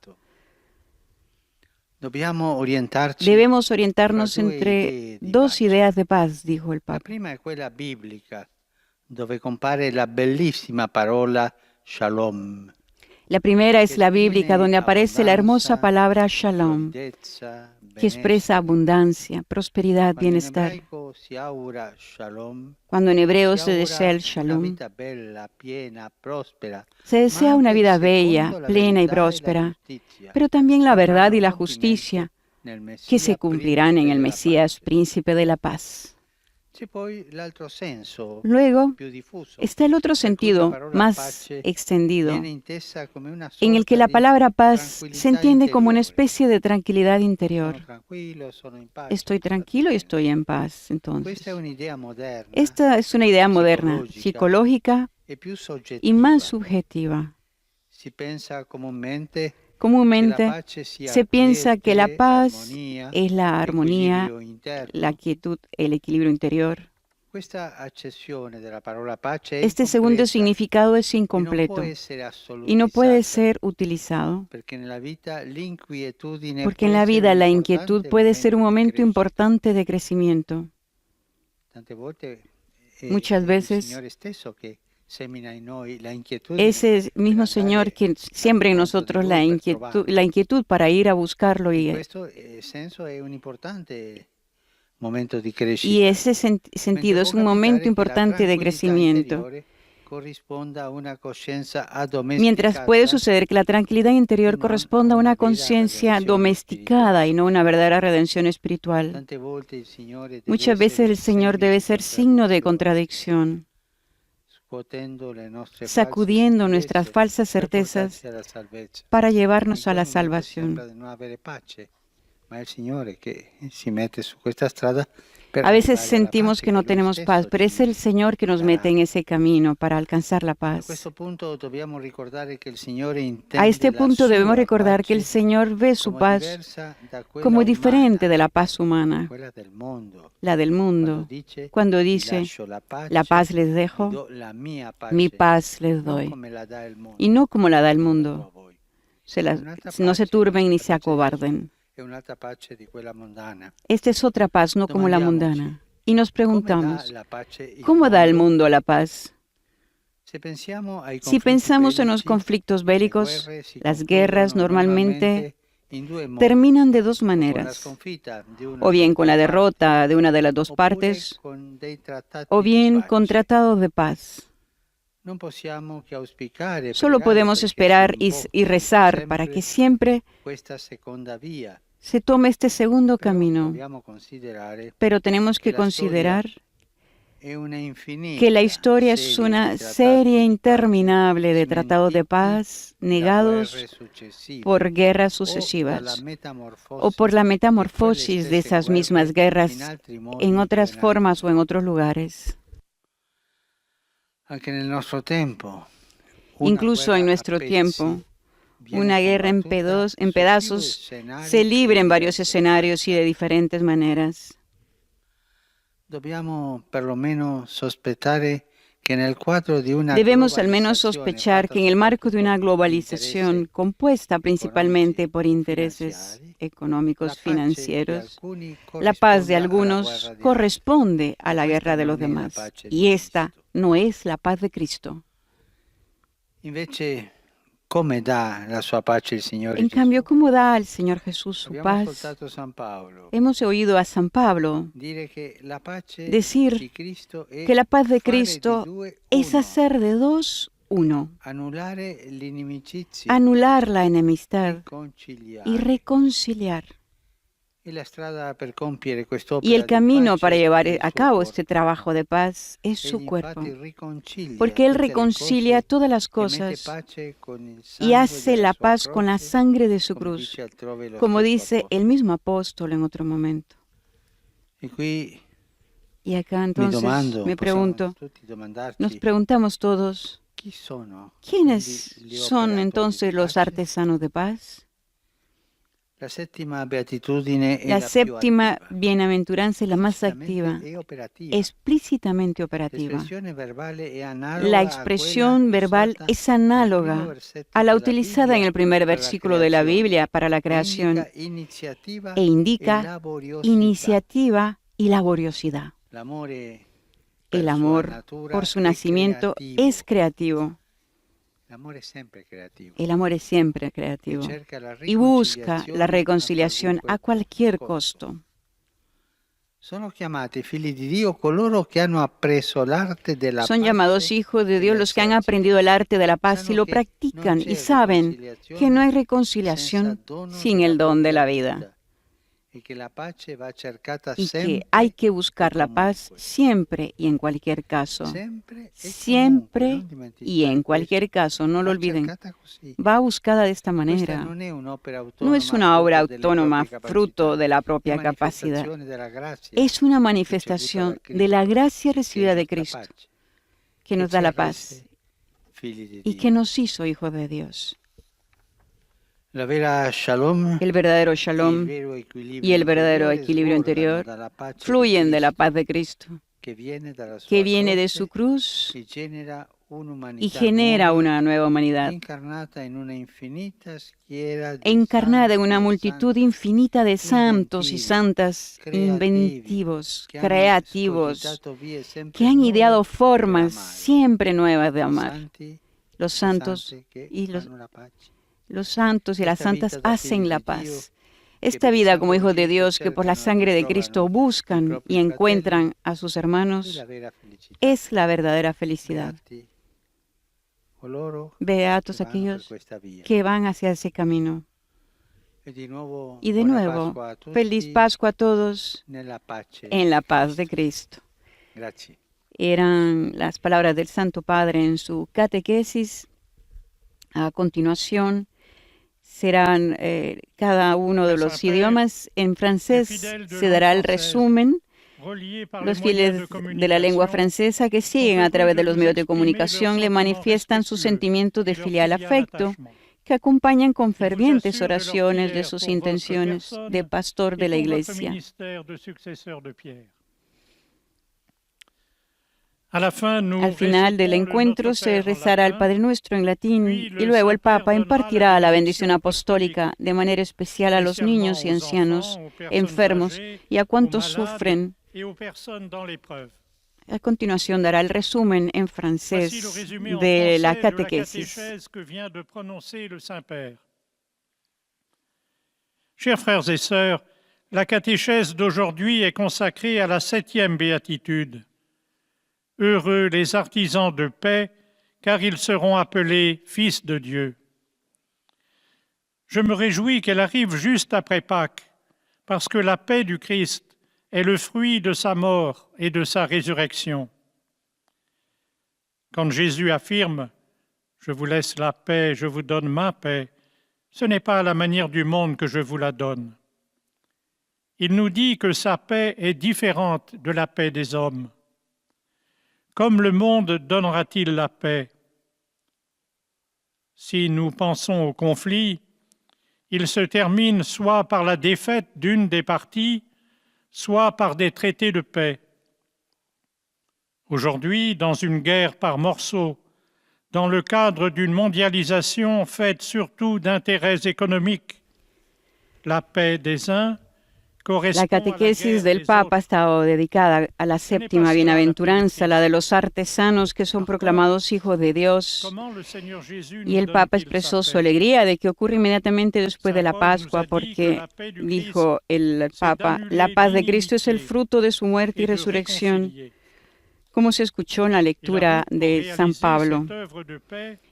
Debemos orientarnos entre dos ideas de paz, dijo el Papa. La prima è quella biblica, dove compare la bellissima parola shalom. La primera es la bíblica, donde aparece la hermosa palabra shalom, que expresa abundancia, prosperidad, bienestar. Cuando en hebreo se desea el shalom, se desea una vida bella, plena y próspera, pero también la verdad y la justicia, que se cumplirán en el Mesías, príncipe de la paz. Luego está el otro sentido más extendido, en el que la palabra paz se entiende como una especie de tranquilidad interior. Estoy tranquilo y estoy en paz, entonces. Esta es una idea moderna, psicológica y más subjetiva. Comúnmente se piensa que la paz es la armonía, la quietud, el equilibrio interior. Este segundo significado es incompleto y no puede ser utilizado, porque en la vida la inquietud puede ser un momento importante de crecimiento. Muchas veces ese mismo Señor que siembra en nosotros la inquietud para ir a buscarlo y ese sentido es un momento importante de crecimiento. Mientras puede suceder que la tranquilidad interior corresponda a una conciencia domesticada y no una verdadera redención espiritual. Muchas veces el Señor debe ser signo de contradicción, sacudiendo nuestras falsas certezas para llevarnos a la salvación. A veces sentimos que no tenemos paz, pero es el Señor que nos mete en ese camino para alcanzar la paz. A este punto debemos recordar que el Señor ve su paz como diferente de la paz humana, la del mundo, cuando dice, la paz les dejo, mi paz les doy, y no como la da el mundo. No se turben ni se acobarden. Esta es otra paz, no como la mundana. Y nos preguntamos, ¿cómo da el mundo la paz? Si pensamos en los conflictos bélicos, las guerras normalmente terminan de dos maneras, o bien con la derrota de una de las dos partes, o bien con tratados de paz. Solo podemos esperar y rezar para que siempre se tome este segundo camino, pero tenemos que considerar que la historia es una serie interminable de tratados de paz negados por guerras sucesivas o por la metamorfosis de esas mismas guerras en otras formas o en otros lugares. Incluso en nuestro tiempo, una guerra en pedazos se libra en varios escenarios y de diferentes maneras. Debemos al menos sospechar que en el marco de una globalización compuesta principalmente por intereses económicos financieros, la paz de algunos corresponde a la guerra de los demás, y esta no es la paz de Cristo. En cambio, ¿cómo da al Señor Jesús su paz? Hemos oído a San Pablo decir que la paz de Cristo es hacer de dos uno, anular la enemistad y reconciliar. Y el camino para llevar a cabo este trabajo de paz es su cuerpo, porque Él reconcilia todas las cosas y hace la paz con la sangre de su cruz, como dice el mismo apóstol en otro momento. Y acá entonces me pregunto, nos preguntamos todos, ¿quiénes son entonces los artesanos de paz? La séptima bienaventuranza es la más activa, explícitamente operativa. La expresión verbal es análoga a la utilizada en el primer versículo de la Biblia para la creación e indica iniciativa y laboriosidad. El amor, por su nacimiento, es creativo. El amor es siempre creativo y busca la reconciliación a cualquier costo. Son llamados hijos de Dios los que han aprendido el arte de la paz y lo practican y saben que no hay reconciliación sin el don de la vida. Y que hay que buscar la paz siempre y en cualquier caso. Siempre y en cualquier caso, no lo olviden. Va buscada de esta manera. No es una obra autónoma, fruto de la propia capacidad. Es una manifestación de la gracia recibida de Cristo, que nos da la paz y que nos hizo hijos de Dios. El verdadero shalom y el verdadero equilibrio interior fluyen de la paz de Cristo, que viene de su cruz y genera y genera una nueva humanidad, encarnada en una multitud infinita de santos y santas, inventivos, creativos, que han ideado formas siempre nuevas de amar. Los santos y las santas hacen la paz. Esta vida como hijos de Dios que por la sangre de Cristo buscan y encuentran a sus hermanos es la verdadera felicidad. Beatos aquellos que van hacia ese camino. Y de nuevo, feliz Pascua a todos en la paz de Cristo. Eran las palabras del Santo Padre en su catequesis. A continuación serán cada uno de los idiomas. En francés se dará el resumen. Los fieles de la lengua francesa que siguen a través de los medios de comunicación le manifiestan sus sentimientos de filial afecto, que acompañan con fervientes oraciones de sus intenciones de pastor de la Iglesia. Al final del encuentro se rezará el Padre Nuestro en latín y luego el Papa impartirá la bendición apostólica de manera especial a los niños y ancianos, enfermos y a cuantos sufren. A continuación dará el resumen en francés de la catequesis. Chers frères et sœurs, la catéchèse d'aujourd'hui est consacrée à la 7e béatitude. Heureux les artisans de paix, car ils seront appelés fils de Dieu. Je me réjouis qu'elle arrive juste après Pâques, parce que la paix du Christ est le fruit de sa mort et de sa résurrection. Quand Jésus affirme « Je vous laisse la paix, je vous donne ma paix », ce n'est pas à la manière du monde que je vous la donne. Il nous dit que sa paix est différente de la paix des hommes. Comme le monde donnera-t-il la paix? Si nous pensons au conflit, il se termine soit par la défaite d'une des parties, soit par des traités de paix. Aujourd'hui, dans une guerre par morceaux, dans le cadre d'une mondialisation faite surtout d'intérêts économiques, la paix des uns correspond La catequesis del Papa ha estado dedicada a la séptima bienaventuranza, la de los artesanos que son proclamados hijos de Dios. Y el Papa expresó su alegría de que ocurre inmediatamente después de la Pascua, porque, dijo el Papa, la paz de Cristo es el fruto de su muerte y resurrección, como se escuchó en la lectura de San Pablo.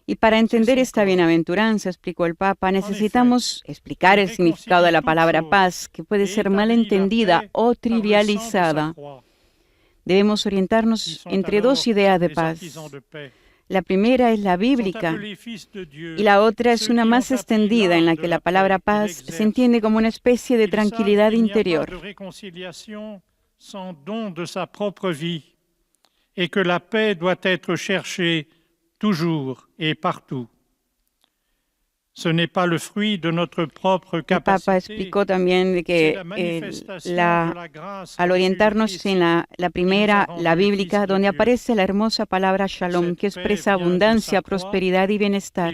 Y para entender esta bienaventuranza, explicó el Papa, necesitamos explicar el significado de la palabra paz, que puede ser mal entendida o trivializada. Debemos orientarnos entre dos ideas de paz. La primera es la bíblica y la otra es una más extendida en la que la palabra paz se entiende como una especie de tranquilidad interior. Et que la paix doit être cherchée toujours et partout. Ce n'est pas le fruit de notre propre capacité. El Papa explicó también de que al orientarnos en la primera, la bíblica, donde aparece la hermosa palabra shalom, que expresa abundancia, prosperidad y bienestar.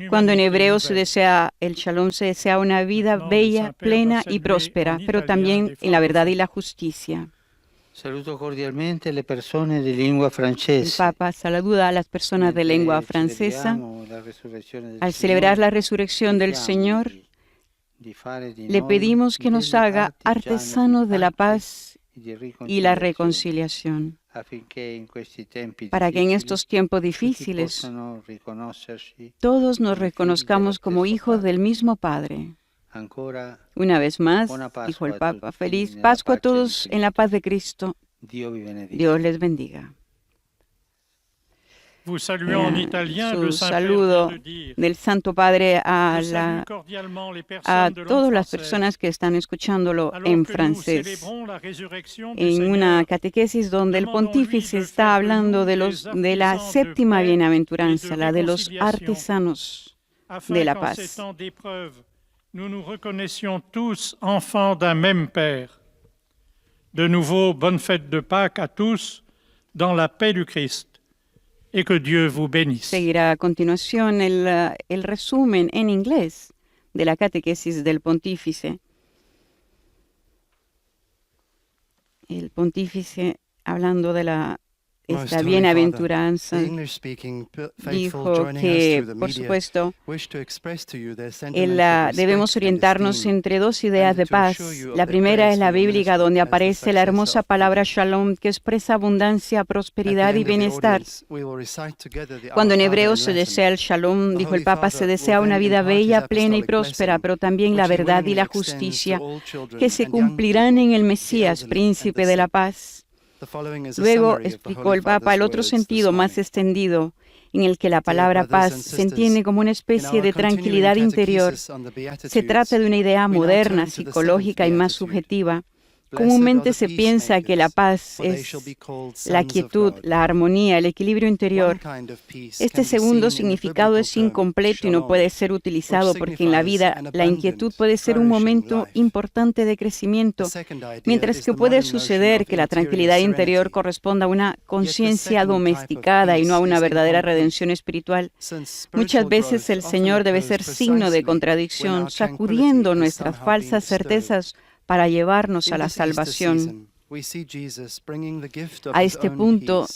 Cuando en hebreo se desea el shalom, se desea una vida bella, plena y próspera, pero también en la verdad y la justicia. Saluto cordialmente le persone di lingua francese. El Papa saluda a las personas de lengua francesa. Al celebrar la resurrección del Señor, le pedimos que nos haga artesanos de la paz y la reconciliación, para que en estos tiempos difíciles todos nos reconozcamos como hijos del mismo Padre. Una vez más, dijo el Papa, feliz Pascua a todos en la paz de Cristo. Dios les bendiga. Su saludo del Santo Padre a todas las personas que están escuchándolo en francés. En una catequesis donde el pontífice está hablando de la séptima bienaventuranza, la de los artesanos de la paz. Nous nous reconnaissions tous enfants d'un même Père. De nouveau, bonne fête de Pâques à tous, dans la paix du Christ, et que Dieu vous bénisse. Seguirá a continuación el resumen en inglés de la catequesis del pontífice. El pontífice, hablando de esta bienaventuranza, dijo que, por supuesto, debemos orientarnos entre dos ideas de paz. La primera es la bíblica, donde aparece la hermosa palabra shalom, que expresa abundancia, prosperidad y bienestar. Cuando en hebreo se desea el shalom, dijo el Papa, se desea una vida bella, plena y próspera, pero también la verdad y la justicia, que se cumplirán en el Mesías, príncipe de la paz. Luego explicó el Papa el otro sentido más extendido, en el que la palabra paz se entiende como una especie de tranquilidad interior. Se trata de una idea moderna, psicológica y más subjetiva. Comúnmente se piensa que la paz es la quietud, la armonía, el equilibrio interior. Este segundo significado es incompleto y no puede ser utilizado porque en la vida la inquietud puede ser un momento importante de crecimiento, mientras que puede suceder que la tranquilidad interior corresponda a una conciencia domesticada y no a una verdadera redención espiritual. Muchas veces el Señor debe ser signo de contradicción, sacudiendo nuestras falsas certezas para llevarnos a la salvación. A este punto,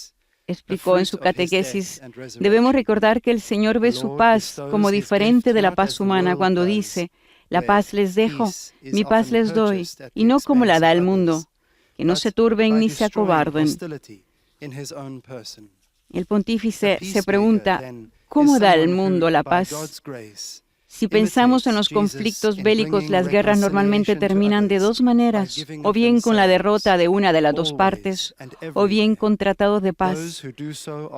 explicó en su catequesis, debemos recordar que el Señor ve su paz como diferente de la paz humana cuando dice, la paz les dejo, mi paz les doy, y no como la da el mundo, que no se turben ni se acobarden. El pontífice se pregunta, ¿cómo da el mundo la paz? Si pensamos en los conflictos bélicos, las guerras normalmente terminan de dos maneras, o bien con la derrota de una de las dos partes, o bien con tratados de paz.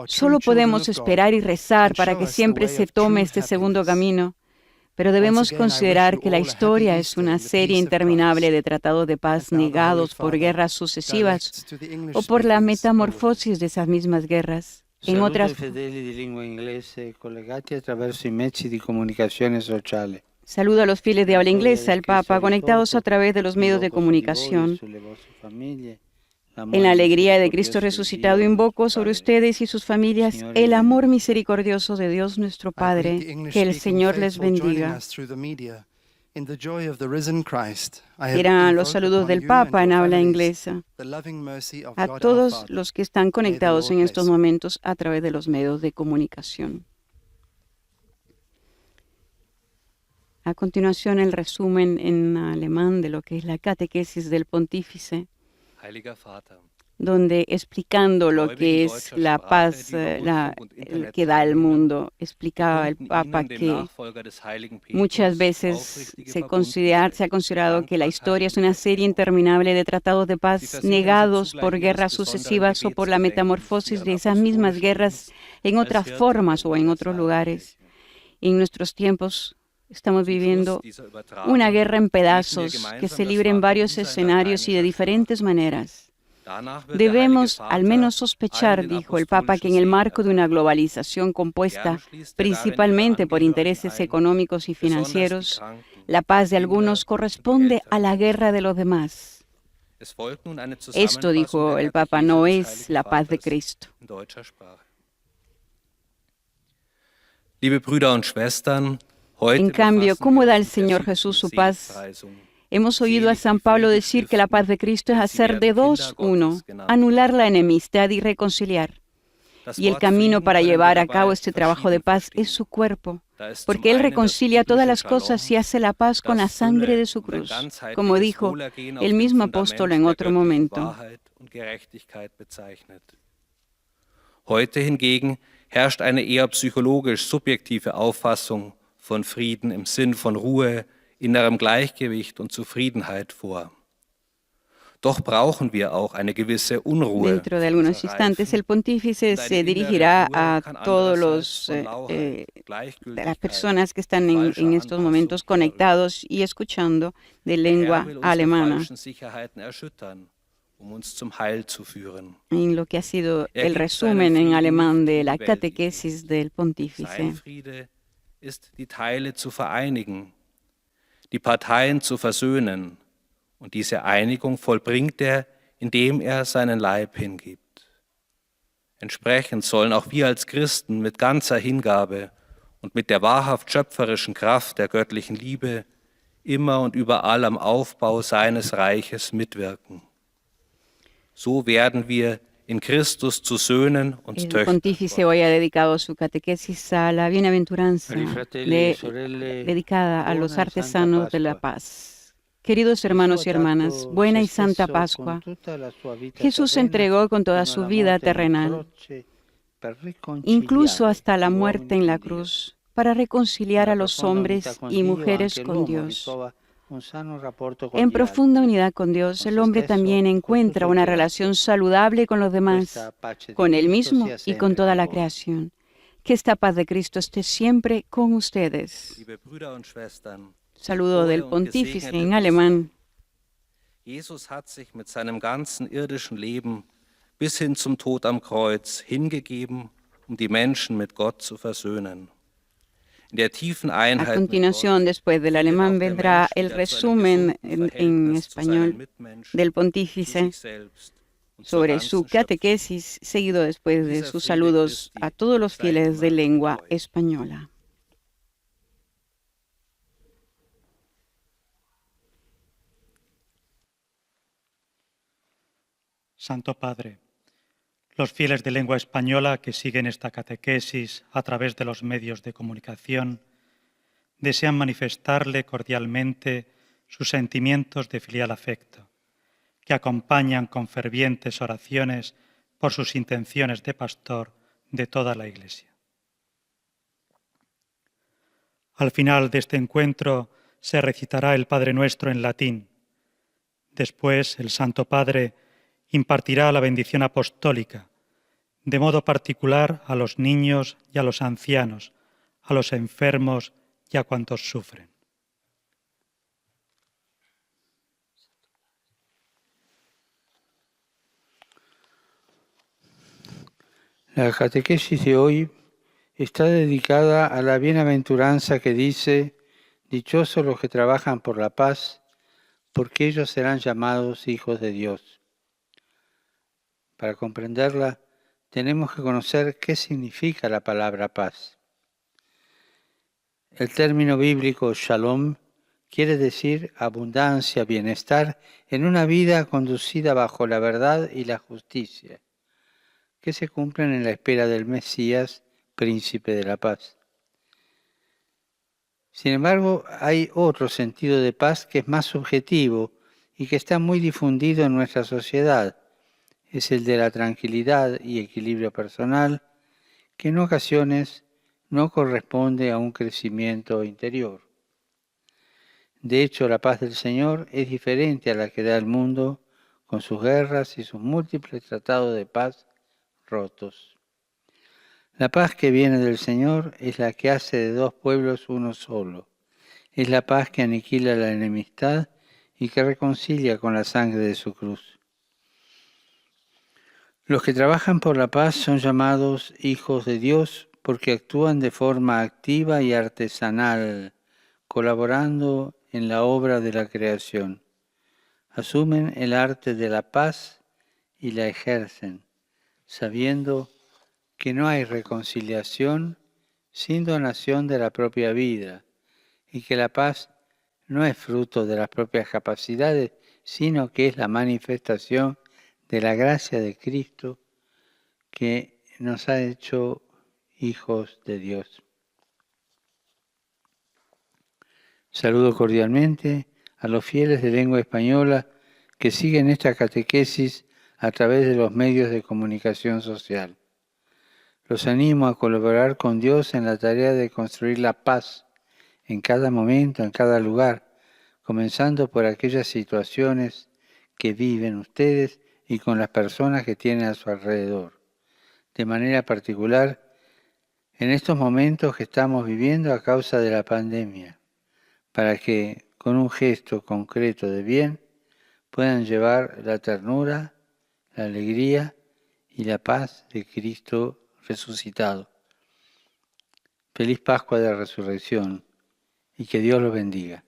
Solo podemos esperar y rezar para que siempre se tome este segundo camino, pero debemos considerar que la historia es una serie interminable de tratados de paz negados por guerras sucesivas o por la metamorfosis de esas mismas guerras. En otras, saludo a los fieles de habla inglesa, el Papa, conectados a través de los medios de comunicación. En la alegría de Cristo resucitado, invoco sobre ustedes y sus familias el amor misericordioso de Dios nuestro Padre. Que el Señor les bendiga. Eran los saludos del Papa en habla inglesa a todos los que están conectados en estos momentos a través de los medios de comunicación. A continuación, el resumen en alemán de lo que es la catequesis del pontífice, donde explicando lo que es la paz que da el mundo, explicaba el Papa que muchas veces se ha considerado que la historia es una serie interminable de tratados de paz negados por guerras sucesivas o por la metamorfosis de esas mismas guerras en otras formas o en otros lugares. En nuestros tiempos estamos viviendo una guerra en pedazos que se libra en varios escenarios y de diferentes maneras. Debemos al menos sospechar, dijo el Papa, que en el marco de una globalización compuesta principalmente por intereses económicos y financieros, la paz de algunos corresponde a la guerra de los demás. Esto, dijo el Papa, no es la paz de Cristo. En cambio, ¿cómo da el Señor Jesús su paz? Hemos oído a San Pablo decir que la paz de Cristo es hacer de dos uno, anular la enemistad y reconciliar. Y el camino para llevar a cabo este trabajo de paz es su cuerpo, porque Él reconcilia todas las cosas y hace la paz con la sangre de su cruz, como dijo el mismo apóstol en otro momento. Heute hingegen herrscht eine eher psychologisch subjektive Auffassung von Frieden im Sinn von Ruhe, innerem Gleichgewicht und Zufriedenheit vor. Doch brauchen wir auch eine gewisse Unruhe. Dentro de algunos instantes, el pontífice se dirigirá a todos las personas que están en estos momentos conectados y escuchando de lengua alemana, en lo que ha sido el resumen en alemán de la catequesis del pontífice. Die Parteien zu versöhnen, und diese Einigung vollbringt er, indem er seinen Leib hingibt. Entsprechend sollen auch wir als Christen mit ganzer Hingabe und mit der wahrhaft schöpferischen Kraft der göttlichen Liebe immer und überall am Aufbau seines Reiches mitwirken. So werden wir in Christus zu Söhnen und El Töchtern. pontífice hoy ha dedicado su catequesis a la bienaventuranza dedicada a los artesanos de la paz. Queridos hermanos y hermanas, buena y santa Pascua. Jesús se entregó con toda su vida terrenal, incluso hasta la muerte en la cruz, para reconciliar a los hombres y mujeres con Dios. En profunda unidad con Dios, el hombre también encuentra una relación saludable con los demás, con él mismo y con toda la creación. Que esta paz de Cristo esté siempre con ustedes. Liebe Brüder und Schwestern, Saludo del pontífice en alemán. Jesus hat sich mit seinem ganzen irdischen Leben bis hin zum Tod am Kreuz hingegeben, um die Menschen mit Gott zu versöhnen. In der tiefen A Einheit continuación, después del alemán, vendrá el resumen en español del pontífice sobre su catequesis, seguido después de sus saludos a todos los fieles de lengua española. Santo Padre, los fieles de lengua española que siguen esta catequesis a través de los medios de comunicación desean manifestarle cordialmente sus sentimientos de filial afecto, que acompañan con fervientes oraciones por sus intenciones de pastor de toda la Iglesia. Al final de este encuentro se recitará el Padre Nuestro en latín. Después el Santo Padre impartirá la bendición apostólica, de modo particular a los niños y a los ancianos, a los enfermos y a cuantos sufren. La catequesis de hoy está dedicada a la bienaventuranza que dice: dichosos los que trabajan por la paz, porque ellos serán llamados hijos de Dios. Para comprenderla, tenemos que conocer qué significa la palabra paz. El término bíblico shalom quiere decir abundancia, bienestar en una vida conducida bajo la verdad y la justicia, que se cumplen en la espera del Mesías, príncipe de la paz. Sin embargo, hay otro sentido de paz que es más subjetivo y que está muy difundido en nuestra sociedad. Es el de la tranquilidad y equilibrio personal, que en ocasiones no corresponde a un crecimiento interior. De hecho, la paz del Señor es diferente a la que da el mundo, con sus guerras y sus múltiples tratados de paz rotos. La paz que viene del Señor es la que hace de dos pueblos uno solo. Es la paz que aniquila la enemistad y que reconcilia con la sangre de su cruz. Los que trabajan por la paz son llamados hijos de Dios porque actúan de forma activa y artesanal, colaborando en la obra de la creación. Asumen el arte de la paz y la ejercen, sabiendo que no hay reconciliación sin donación de la propia vida y que la paz no es fruto de las propias capacidades, sino que es la manifestación de la gracia de Cristo que nos ha hecho hijos de Dios. Saludo cordialmente a los fieles de lengua española que siguen esta catequesis a través de los medios de comunicación social. Los animo a colaborar con Dios en la tarea de construir la paz en cada momento, en cada lugar, comenzando por aquellas situaciones que viven ustedes y con las personas que tienen a su alrededor. De manera particular, en estos momentos que estamos viviendo a causa de la pandemia, para que, con un gesto concreto de bien, puedan llevar la ternura, la alegría y la paz de Cristo resucitado. Feliz Pascua de Resurrección y que Dios los bendiga.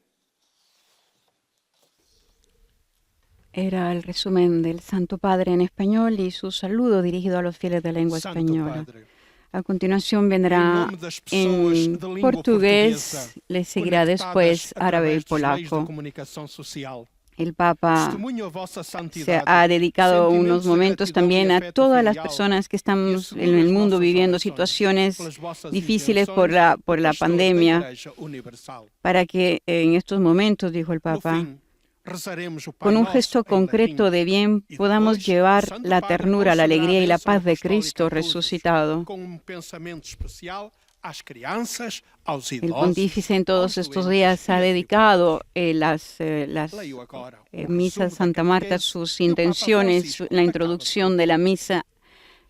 Era el resumen del Santo Padre en español y su saludo dirigido a los fieles de lengua Santo española. Padre, A continuación vendrá em nome das pessoas en da língua portugués, portuguesa, le seguirá después conectadas árabe y através dos meios de polaco. comunicação social. El Papa Testemunho a vossa se santidade, ha dedicado sentimentos unos de momentos gratidão también e a afeto todas las filial, personas que e estamos asseguro en el as mundo nossas viviendo orações situaciones pelas vossas difíciles intenções por la do pastor da pandemia, Igreja Universal. para que en estos momentos, dijo el No Papa, fim, rezaremos o Pai con un Nosso gesto em concreto latim, de bien e podamos depois llevar o Santo la Padre ternura, la concederá alegría y la a bênção paz de apostólica Cristo a todos, resucitado. com um pensamento especial às crianças, aos El idosos, pontífice en todos aos estos doentes días e ha a dedicado las Leio agora o misas resumo da Santa Marta, catequese sus que o Papa intenciones, Francisco la acaba de introducción de la misa.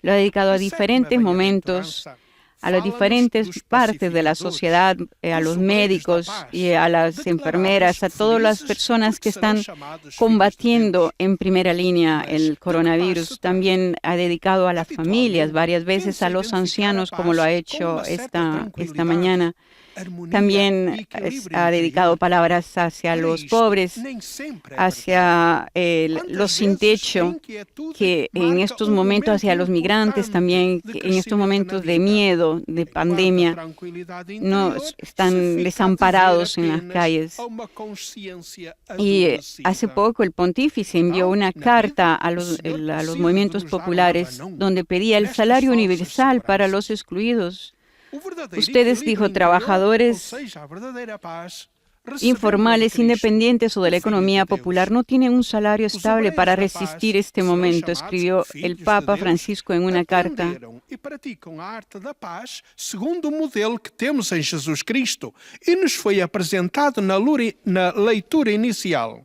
Lo ha dedicado a A sétima diferentes momentos, bem-aventurança a las fala-nos diferentes dos partes de la pacificadores, sociedad, a dos los obreiros da médicos paz, y a las declarados enfermeras, a todas las felizes personas que porque serão están chamados filhos de combatiendo Deus. en primera línea Mas el de que paz coronavirus. se trata? También ha dedicado a las familias, Habitualmente, varias veces tende-se a a los identificar a ancianos, como lo paz ha com hecho uma certa esta tranquilidade, mañana. armonia También e equilíbrio ha dedicado interior. palabras hacia Ora, los isto pobres, nem sempre é hacia verdade. los sin techo, que en estos momentos hacia los migrantes también, que en estos momentos de miedo, de pandemia, no están desamparados en las calles. Y hace poco el pontífice envió una carta a los movimientos populares donde pedía el salario universal para los excluidos. Ustedes, dijo, trabajadores informales, independientes o de la economía popular, no tienen un salario estable para resistir este momento, escribió el Papa Francisco en una carta. E praticam a arte da paz segundo o modelo que temos em Jesus Cristo e nos foi apresentado na leitura inicial.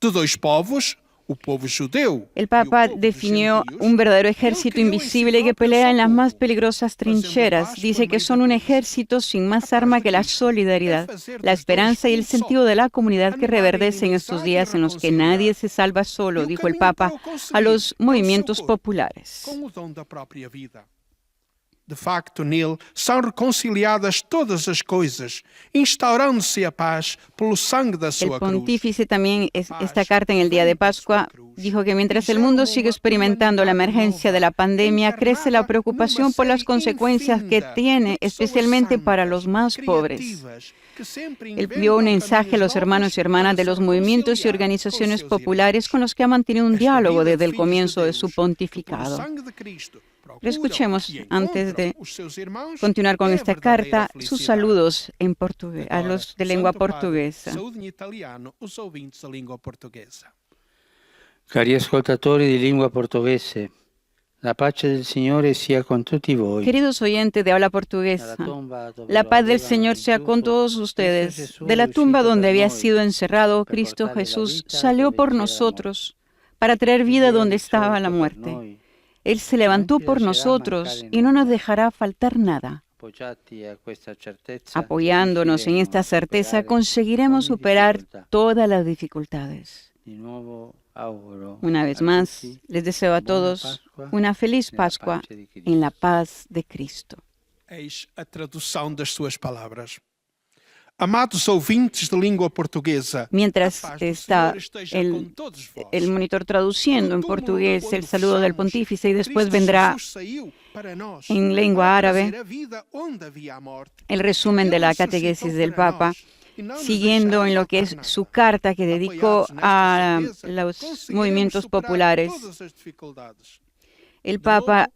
De dois povos, o povo judeu. El Papa definió un verdadero ejército invisible que pelea en las más peligrosas trincheras. Dice que son un ejército sin más arma que la solidaridad, la esperanza y el sentido de la comunidad que reverdece en estos días en los que nadie se salva solo, dijo el Papa a los movimientos populares. Com o dom da própria vida. De facto, nele são reconciliadas todas as coisas, instaurando-se a paz pelo sangue da El sua cruz. pontífice también, esta carta en el día de Pascua, dijo que mientras el mundo sigue experimentando la emergencia de la pandemia, crece la preocupación por las consecuencias que tiene, especialmente para los más pobres. Él dio un mensaje a los hermanos y hermanas de los movimientos y organizaciones populares con los que ha mantenido un diálogo desde el comienzo de su pontificado. Escuchemos, antes de continuar con esta carta, sus saludos en portugués, a los de lengua portuguesa. Cari ascoltatori di lingua portoghese, la pace del Signore sia con tutti voi. Queridos oyentes de habla portuguesa, la paz del Señor sea con todos ustedes. De la tumba donde había sido encerrado, Cristo Jesús salió por nosotros para traer vida donde estaba la muerte. Él se levantó por nosotros y no nos dejará faltar nada. Apoyándonos en esta certeza, conseguiremos superar todas las dificultades. Una vez más, les deseo a todos una feliz Pascua en la paz de Cristo. Eis a tradução das suas palavras. Amados ouvintes de língua portuguesa, Mientras está el monitor traduciendo en portugués el saludo del pontífice y después vendrá en lengua árabe el resumen de la catequesis del Papa, siguiendo en lo que es su carta que dedicó a los movimientos populares. El Papa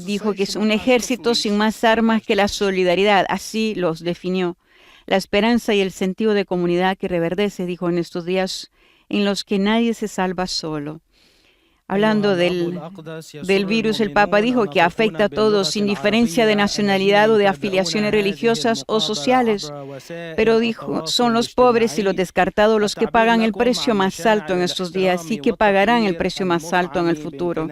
dijo que es un ejército sin más armas que la solidaridad, así los definió. La esperanza y el sentido de comunidad que reverdece, dijo, en estos días en los que nadie se salva solo. Hablando del virus, el Papa dijo que afecta a todos sin diferencia de nacionalidad o de afiliaciones religiosas o sociales. Pero dijo, son los pobres y los descartados los que pagan el precio más alto en estos días y que pagarán el precio más alto en el futuro.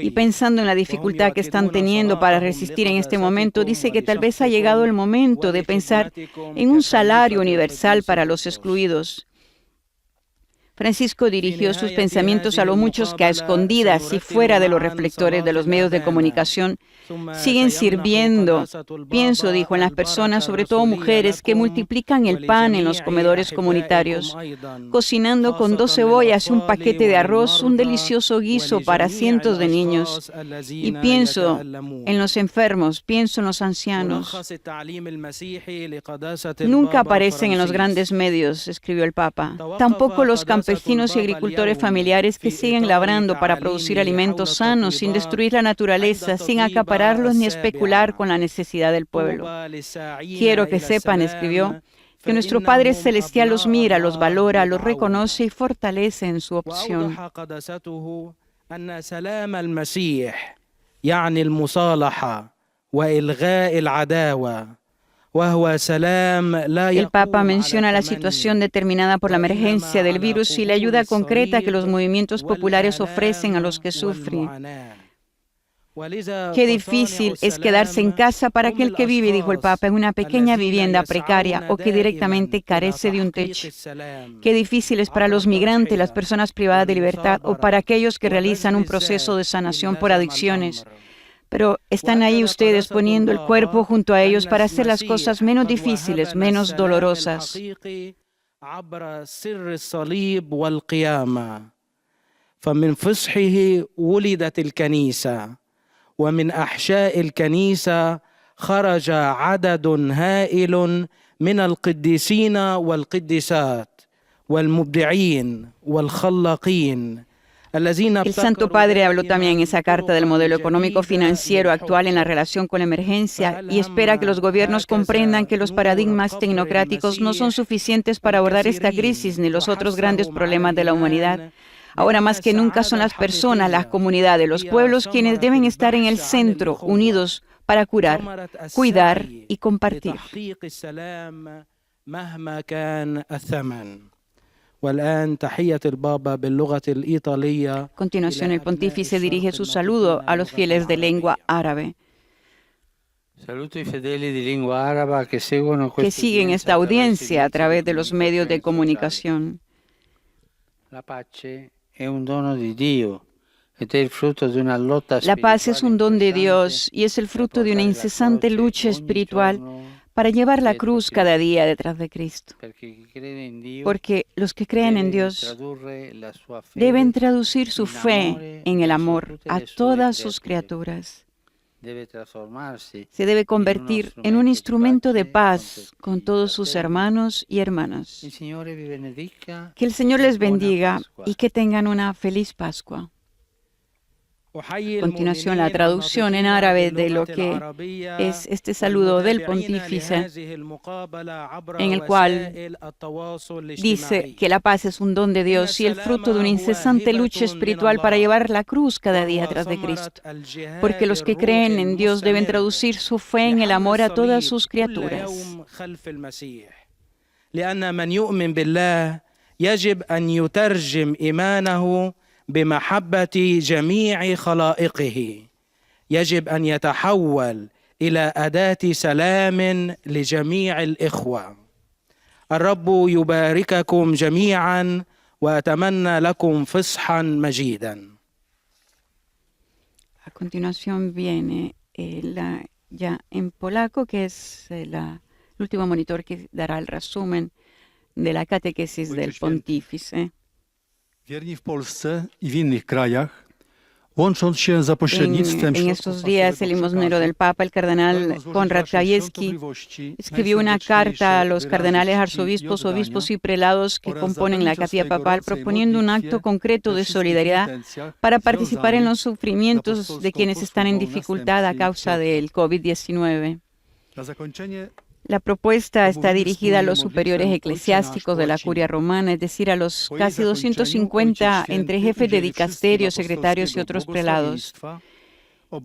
Y pensando en la dificultad que están teniendo para resistir en este momento, dice que tal vez ha llegado el momento de pensar en un salario universal para los excluidos. Francisco dirigió sus pensamientos a los muchos que a escondidas y fuera de los reflectores de los medios de comunicación siguen sirviendo. Pienso, dijo, en las personas, sobre todo mujeres, que multiplican el pan en los comedores comunitarios, cocinando con 2 cebollas y un paquete de arroz, un delicioso guiso para cientos de niños. Y pienso en los enfermos, pienso en los ancianos. Nunca aparecen en los grandes medios, escribió el Papa. Tampoco los campesinos y agricultores familiares que siguen labrando para producir alimentos sanos, sin destruir la naturaleza, sin acapararlos ni especular con la necesidad del pueblo. Quiero que sepan, escribió, que nuestro Padre Celestial los mira, los valora, los reconoce y fortalece en su opción. El Papa menciona la situación determinada por la emergencia del virus y la ayuda concreta que los movimientos populares ofrecen a los que sufren. Qué difícil es quedarse en casa para aquel que vive, dijo el Papa, en una pequeña vivienda precaria o que directamente carece de un techo. Qué difícil es para los migrantes, las personas privadas de libertad o para aquellos que realizan un proceso de sanación por adicciones. Pero están ahí ustedes poniendo el cuerpo junto a ellos para hacer las cosas menos difíciles, menos dolorosas. ومن أحشاء الكنيسة خرج عدد هائل من القديسين والقديسات والمبدعين والخلاقين. El Santo Padre habló también en esa carta del modelo económico financiero actual en la relación con la emergencia y espera que los gobiernos comprendan que los paradigmas tecnocráticos no son suficientes para abordar esta crisis ni los otros grandes problemas de la humanidad. Ahora más que nunca son las personas, las comunidades, los pueblos quienes deben estar en el centro, unidos para curar, cuidar y compartir. A continuación, el pontífice dirige su saludo a los fieles de lengua árabe que siguen esta audiencia a través de los medios de comunicación. La paz es un don de Dios y es el fruto de una incesante lucha espiritual para llevar la cruz cada día detrás de Cristo. Porque los que creen en Dios deben traducir su fe en el amor a todas sus criaturas. Se debe convertir en un instrumento de paz con todos sus hermanos y hermanas. Que el Señor les bendiga y que tengan una feliz Pascua. A continuación, la traducción en árabe de lo que es este saludo del pontífice, en el cual dice que la paz es un don de Dios y el fruto de una incesante lucha espiritual para llevar la cruz cada día tras de Cristo. Porque los que creen en Dios deben traducir su fe en el amor a todas sus criaturas. بمحبة جميع خلائقه يجب أن يتحول إلى أداة سلام لجميع الإخوة. الرب يبارككم جميعا وأتمنى لكم فصحا مجيدا. A continuación viene ya en polaco, que es el último monitor que dará el resumen de la catequesis del pontífice. Wierni w Polsce i w innych krajach, łącząc się za pośrednictwem En estos días, el limosnero del Papa, el cardenal Konrad Krajewski, escribió una carta a los cardenales, arzobispos, obispos y prelados que componen la capilla papal, proponiendo un acto concreto de solidaridad para participar en los sufrimientos de quienes están en dificultad a causa del COVID-19. La propuesta está dirigida a los superiores eclesiásticos de la Curia Romana, es decir, a los casi 250 entre jefes de dicasterios, secretarios y otros prelados.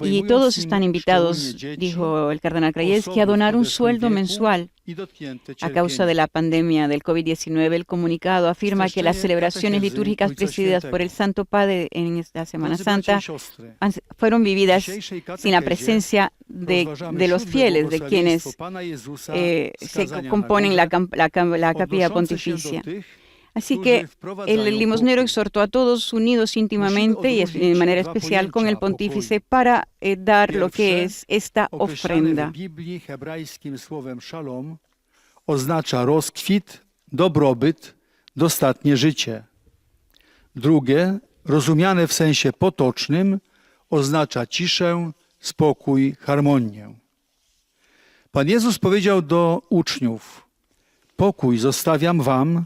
Y todos están invitados, dijo el cardenal Krajewski, a donar un sueldo mensual. A causa de la pandemia del COVID-19, el comunicado afirma que las celebraciones litúrgicas presididas por el Santo Padre en esta Semana Santa fueron vividas sin la presencia de los fieles, de quienes se componen la capilla pontificia. Así que el limosnero exhortó a todos unidos íntimamente y de manera especial con el pontífice para dar lo que es esta ofrenda. W Biblii hebrajskim słowem szalom oznacza rozkwit, dobrobyt, dostatnie życie. Drugie, rozumiane w sensie potocznym, oznacza ciszę, spokój, harmonię. Pan Jezus powiedział do uczniów: pokój zostawiam wam,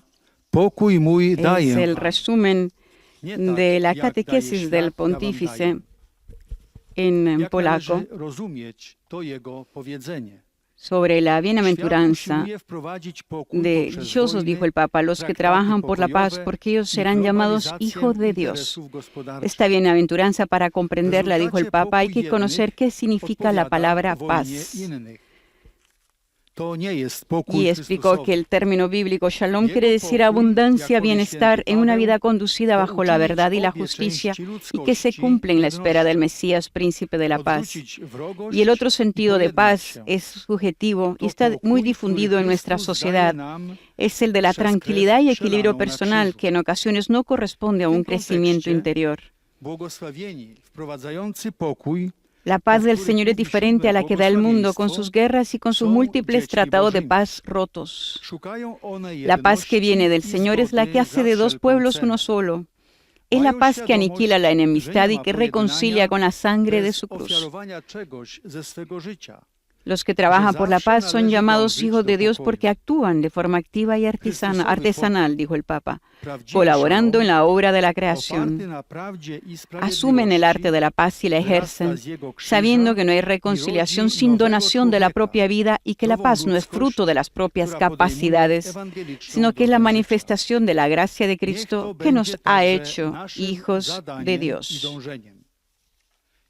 pokój mój daję Es el wam. resumen de la catequesis del pontífice en Jak polaco należy rozumieć to jego powiedzenie? sobre la Świat bienaventuranza usiłuje wprowadzić pokój de poprzez dichosos, wojny, dijo el Papa, los que traktaty trabajan por la paz, pokojowe porque ellos i serán llamados globalizację hijos de Dios. interesów gospodarczych. Esta bienaventuranza, para comprenderla, dijo el Papa, hay que conocer qué significa la palabra paz. To nie jest pokój Y explicó Chrystusowy. que el término bíblico shalom quiere decir abundancia, bienestar en una vida conducida bajo la verdad y la justicia y que se cumple en la espera del Mesías, príncipe de la paz. Odwrócić wrogość Y el otro sentido de i paz pojednać się. es subjetivo y To está pokój, muy który difundido en nuestra Chrystus sociedad. daje nam Es el de la przez tranquilidad y krew equilibrio przelaną na personal, krzyżu. que en ocasiones no corresponde a un W tym crecimiento kontekście interior. Błogosławieni, wprowadzający pokój, La paz del Señor es diferente a la que da el mundo con sus guerras y con sus múltiples tratados de paz rotos. szukają one La paz que viene del jedności i Señor es la zgody que hace de za dos wszelką pueblos cenę. uno solo. Es la paz que aniquila la enemistad y que reconcilia con la sangre de su cruz. ofiarowania czegoś ze swego życia. Los que trabajan por la paz son llamados hijos de Dios porque actúan de forma activa y artesanal, dijo el Papa, colaborando en la obra de la creación. Oparty na prawdzie i Asumen el arte de la paz y la ejercen, sabiendo que no hay reconciliación sin donación de la propia vida y que la paz no es fruto de las propias capacidades, sino que es la manifestación de la gracia de Cristo que nos ha hecho hijos de Dios.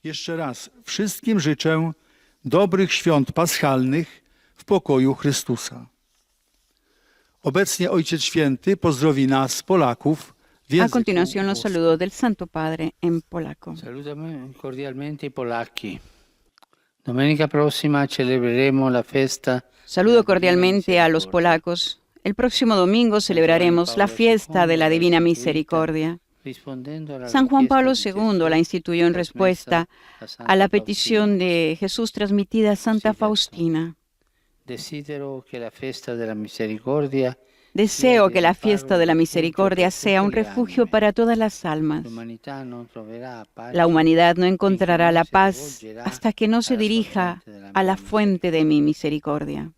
Jeszcze raz wszystkim życzę dobrych świąt paschalnych w pokoju Chrystusa. Obecnie Ojciec Święty pozdrowi nas, Polaków, w A języku continuación los włoskim. saludos del Santo Padre en polaco. Salutami cordialmente i polacchi. Domenica prossima celebreremo la festa. Saludo cordialmente a los polacos. El próximo domingo celebraremos la fiesta de la Divina Misericordia. San Juan Pablo II la instituyó en respuesta a la petición de Jesús transmitida a Santa Faustina. Desidero que la festa de la misericordia Deseo que la fiesta de la misericordia sea un refugio para todas las almas. l'umanità non troverà pace La humanidad no encontrará la paz hasta que no se dirija a la fuente de mi misericordia.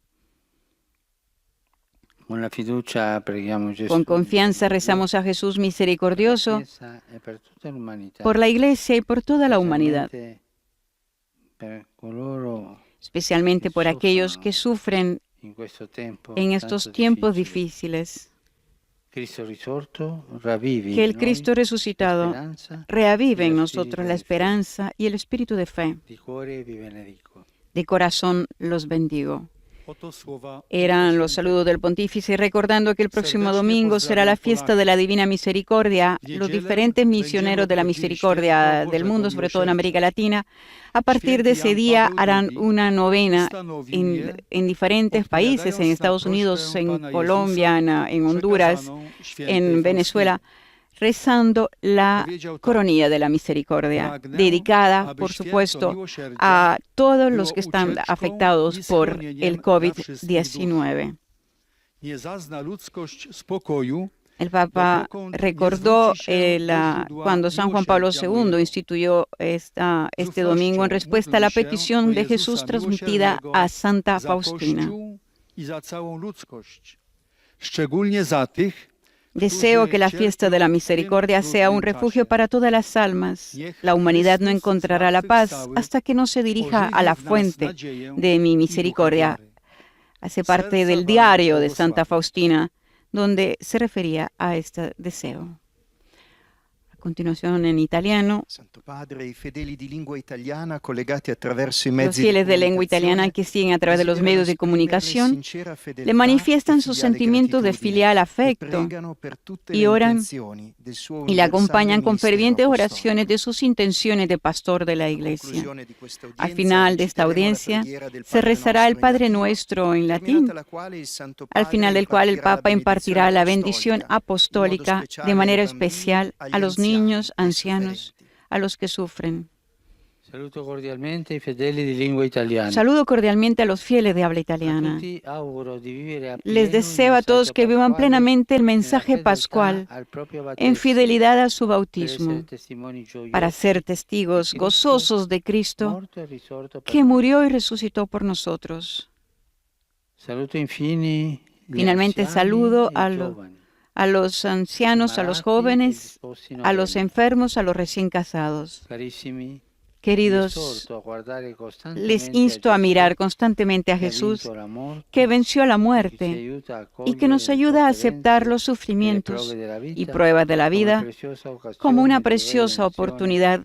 con la fiducia preghiamo Gesù Con confianza rezamos a Jesús misericordioso Chiesa e per tutta l'umanità, por la Iglesia y por toda la humanidad, specialmente per coloro especialmente por aquellos que sufren in questo tempo en estos tanto tiempos difficile. difíciles. Cristo risorto ravvivi Que el in Cristo noi resucitado speranza reavive en y el nosotros la espíritu de fe. esperanza y el espíritu de fe. di cuore vi benedico. De corazón los bendigo. Oto słowa Eran los saludos del pontífice, recordando que el próximo domingo será la fiesta de la Divina Misericordia. Los diferentes misioneros de la misericordia del mundo, sobre todo en América Latina, a partir de ese día harán una novena en diferentes países, en Estados Unidos, en Colombia, en Honduras, en Venezuela, rezando la coronilla de la misericordia, dedicada, por supuesto, a todos los que están afectados por el COVID-19. Nie zazna ludzkość spokoju, El Papa recordó cuando San Juan Pablo II instituyó este domingo en respuesta a la petición de Jesús transmitida a Santa za Faustina. Kościół i za całą ludzkość. Szczególnie za tych, Deseo que la fiesta de la misericordia sea un refugio para todas las almas. La humanidad no encontrará la paz hasta que no se dirija a la fuente de mi misericordia. Hace parte del diario de Santa Faustina, donde se refería a este deseo. A continuación en italiano. Santo Padre, i fedeli di lingua italiana collegati attraverso i Los mezzi fieles de lengua italiana que siguen a través de los medios de comunicación le manifiestan su sentimiento de filial afecto y oran y le acompañan con fervientes oraciones de sus intenciones de pastor de la Iglesia. Al final de esta audiencia se rezará el Padre Nuestro en latín, al final del cual el Papa impartirá la bendición apostólica de manera especial a los niños, ancianos, a los que sufren. Saluto cordialmente i fedeli di lingua italiana. Saludo cordialmente a los fieles de habla italiana. Les deseo a todos que vivan plenamente el mensaje pascual en fidelidad a su bautismo, para ser testigos gozosos de Cristo que murió y resucitó por nosotros. Finalmente saludo a los ancianos, a los jóvenes, a los enfermos, a los recién casados. Queridos, les insto a mirar constantemente a Jesús, que venció la muerte y que nos ayuda a aceptar los sufrimientos y pruebas de la vida como una preciosa oportunidad